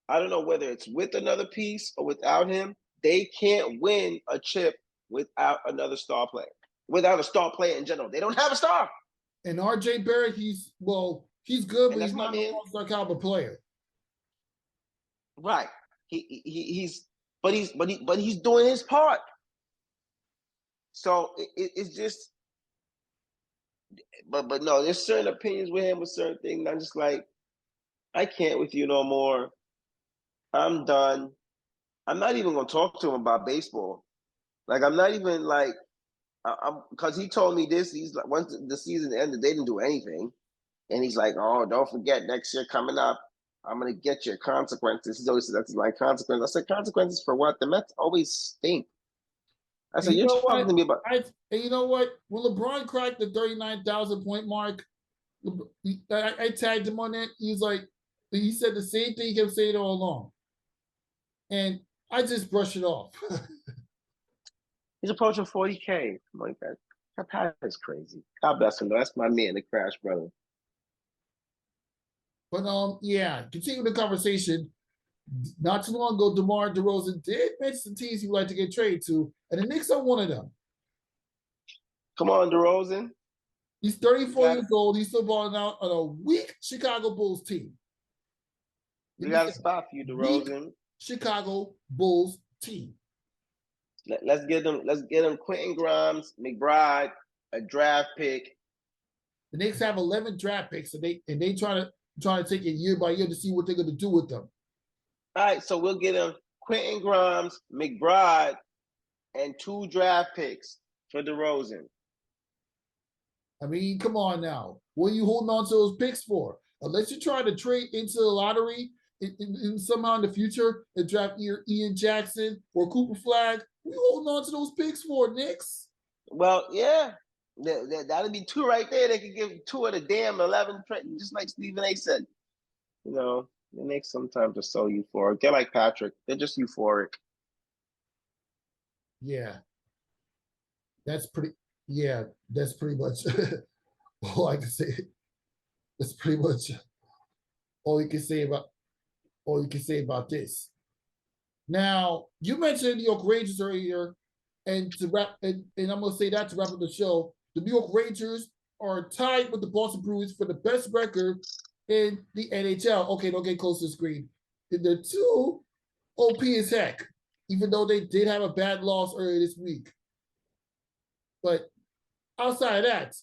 [SPEAKER 2] I don't know whether it's with another piece or without him. They can't win a chip without another star player, without a star player in general. They don't have a star.
[SPEAKER 1] And RJ Barrett, he's good, but
[SPEAKER 2] And
[SPEAKER 1] he's
[SPEAKER 2] that's my
[SPEAKER 1] not an
[SPEAKER 2] man.
[SPEAKER 1] all-star caliber player.
[SPEAKER 2] Right. He's doing his part. So it's just, but no, there's certain opinions with him with certain things. I'm just like, I can't with you no more. I'm done. I'm not even gonna talk to him about baseball. Like I'm not even like, I'm because he told me this. He's like, once the season ended, they didn't do anything, and he's like, oh, don't forget next year coming up, I'm gonna get your consequences. He always said that's my consequence. I said, consequences for what? The Mets always stink. I said,
[SPEAKER 1] And you
[SPEAKER 2] you're
[SPEAKER 1] know
[SPEAKER 2] talking
[SPEAKER 1] what?
[SPEAKER 2] to me about.
[SPEAKER 1] And you know what? When LeBron cracked the 39,000 point mark, I tagged him on that. He said the same thing he kept saying all along. And I just brushed it off.
[SPEAKER 2] He's approaching 40K. I'm like, that is crazy. God bless him. That's my man, the Crash brother.
[SPEAKER 1] But yeah, continue the conversation. Not too long ago, DeMar DeRozan did mention some teams he would like to get traded to, and the Knicks are one of them.
[SPEAKER 2] Come on, DeRozan.
[SPEAKER 1] He's 34 years old. He's still balling out on a weak Chicago Bulls team.
[SPEAKER 2] We got to stop you, DeRozan.
[SPEAKER 1] Chicago Bulls team.
[SPEAKER 2] Let's get them Quentin Grimes, McBride, a draft pick.
[SPEAKER 1] The Knicks have 11 draft picks, and they try to take it year by year to see what they're going to do with them.
[SPEAKER 2] All right, so we'll get them Quentin Grimes, McBride, and 2 draft picks for DeRozan.
[SPEAKER 1] I mean, come on now. What are you holding on to those picks for? Unless you try to trade into the lottery in somehow in the future and draft either Ian Jackson or Cooper Flag, what are you holding on to those picks for, Knicks?
[SPEAKER 2] Well, yeah. That'd be 2 right there. They could give 2 of the damn 11, just like Stephen A. said. You know, the Knicks sometimes are so euphoric. They're like Patrick. They're just euphoric.
[SPEAKER 1] Yeah. That's pretty much all I can say. That's pretty much all you can say about this. Now, you mentioned the New York Rangers earlier, and I'm gonna say that to wrap up the show. The New York Rangers are tied with the Boston Bruins for the best record in the NHL. Okay, don't get close to the screen. They're 2 OP as heck, even though they did have a bad loss earlier this week. But outside of that,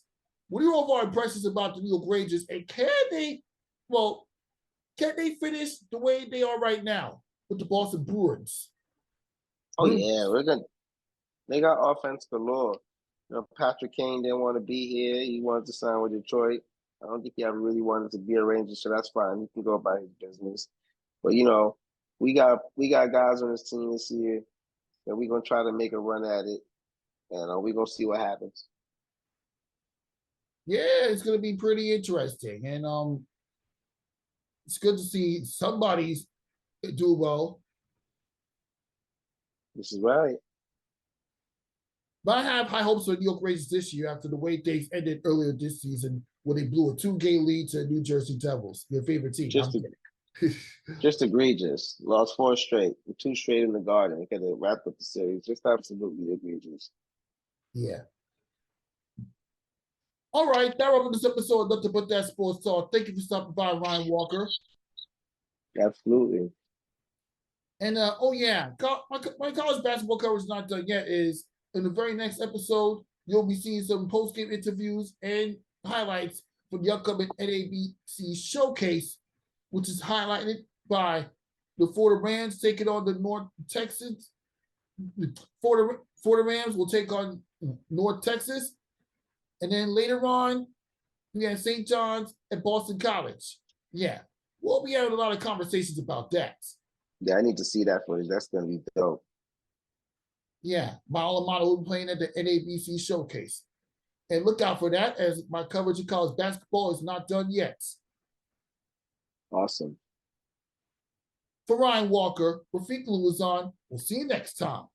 [SPEAKER 1] what are your overall impressions about the New York Rangers, and can they finish the way they are right now with the Boston Bruins?
[SPEAKER 2] Oh yeah, they got offense galore. You know, Patrick Kane didn't want to be here. He wanted to sign with Detroit. I don't think he ever really wanted to be a Ranger, so that's fine. He can go about his business. But you know, we got guys on this team this year that we're gonna try to make a run at it, and we're gonna see what happens.
[SPEAKER 1] Yeah, it's gonna be pretty interesting, and it's good to see somebody's do well.
[SPEAKER 2] This is right.
[SPEAKER 1] But I have high hopes for the New York Rangers this year after the way things ended earlier this season, where they blew a 2-game lead to the New Jersey Devils, your favorite team.
[SPEAKER 2] Just egregious. Lost 4 straight, 2 straight in the Garden. Could have wrapped up the series. Just absolutely egregious.
[SPEAKER 1] Yeah. All right, that wraps up this episode of Nothing But That Sports Talk. Thank you for stopping by, Ryan Walker.
[SPEAKER 2] Absolutely.
[SPEAKER 1] And my college basketball coverage is not done yet. Is in the very next episode, you'll be seeing some post-game interviews and highlights for the upcoming NABC Showcase, which is highlighted by the Florida Rams taking on the North Texans. Florida Rams will take on North Texas. And then later on, we have St. John's and Boston College. Yeah, we'll be having a lot of conversations about that.
[SPEAKER 2] Yeah, I need to see that footage. That's going to be dope.
[SPEAKER 1] Yeah, my alma mater will be playing at the NABC Showcase. And look out for that, as my coverage of college basketball is not done yet.
[SPEAKER 2] Awesome.
[SPEAKER 1] For Ryan Walker, Rafique Louison, we'll see you next time.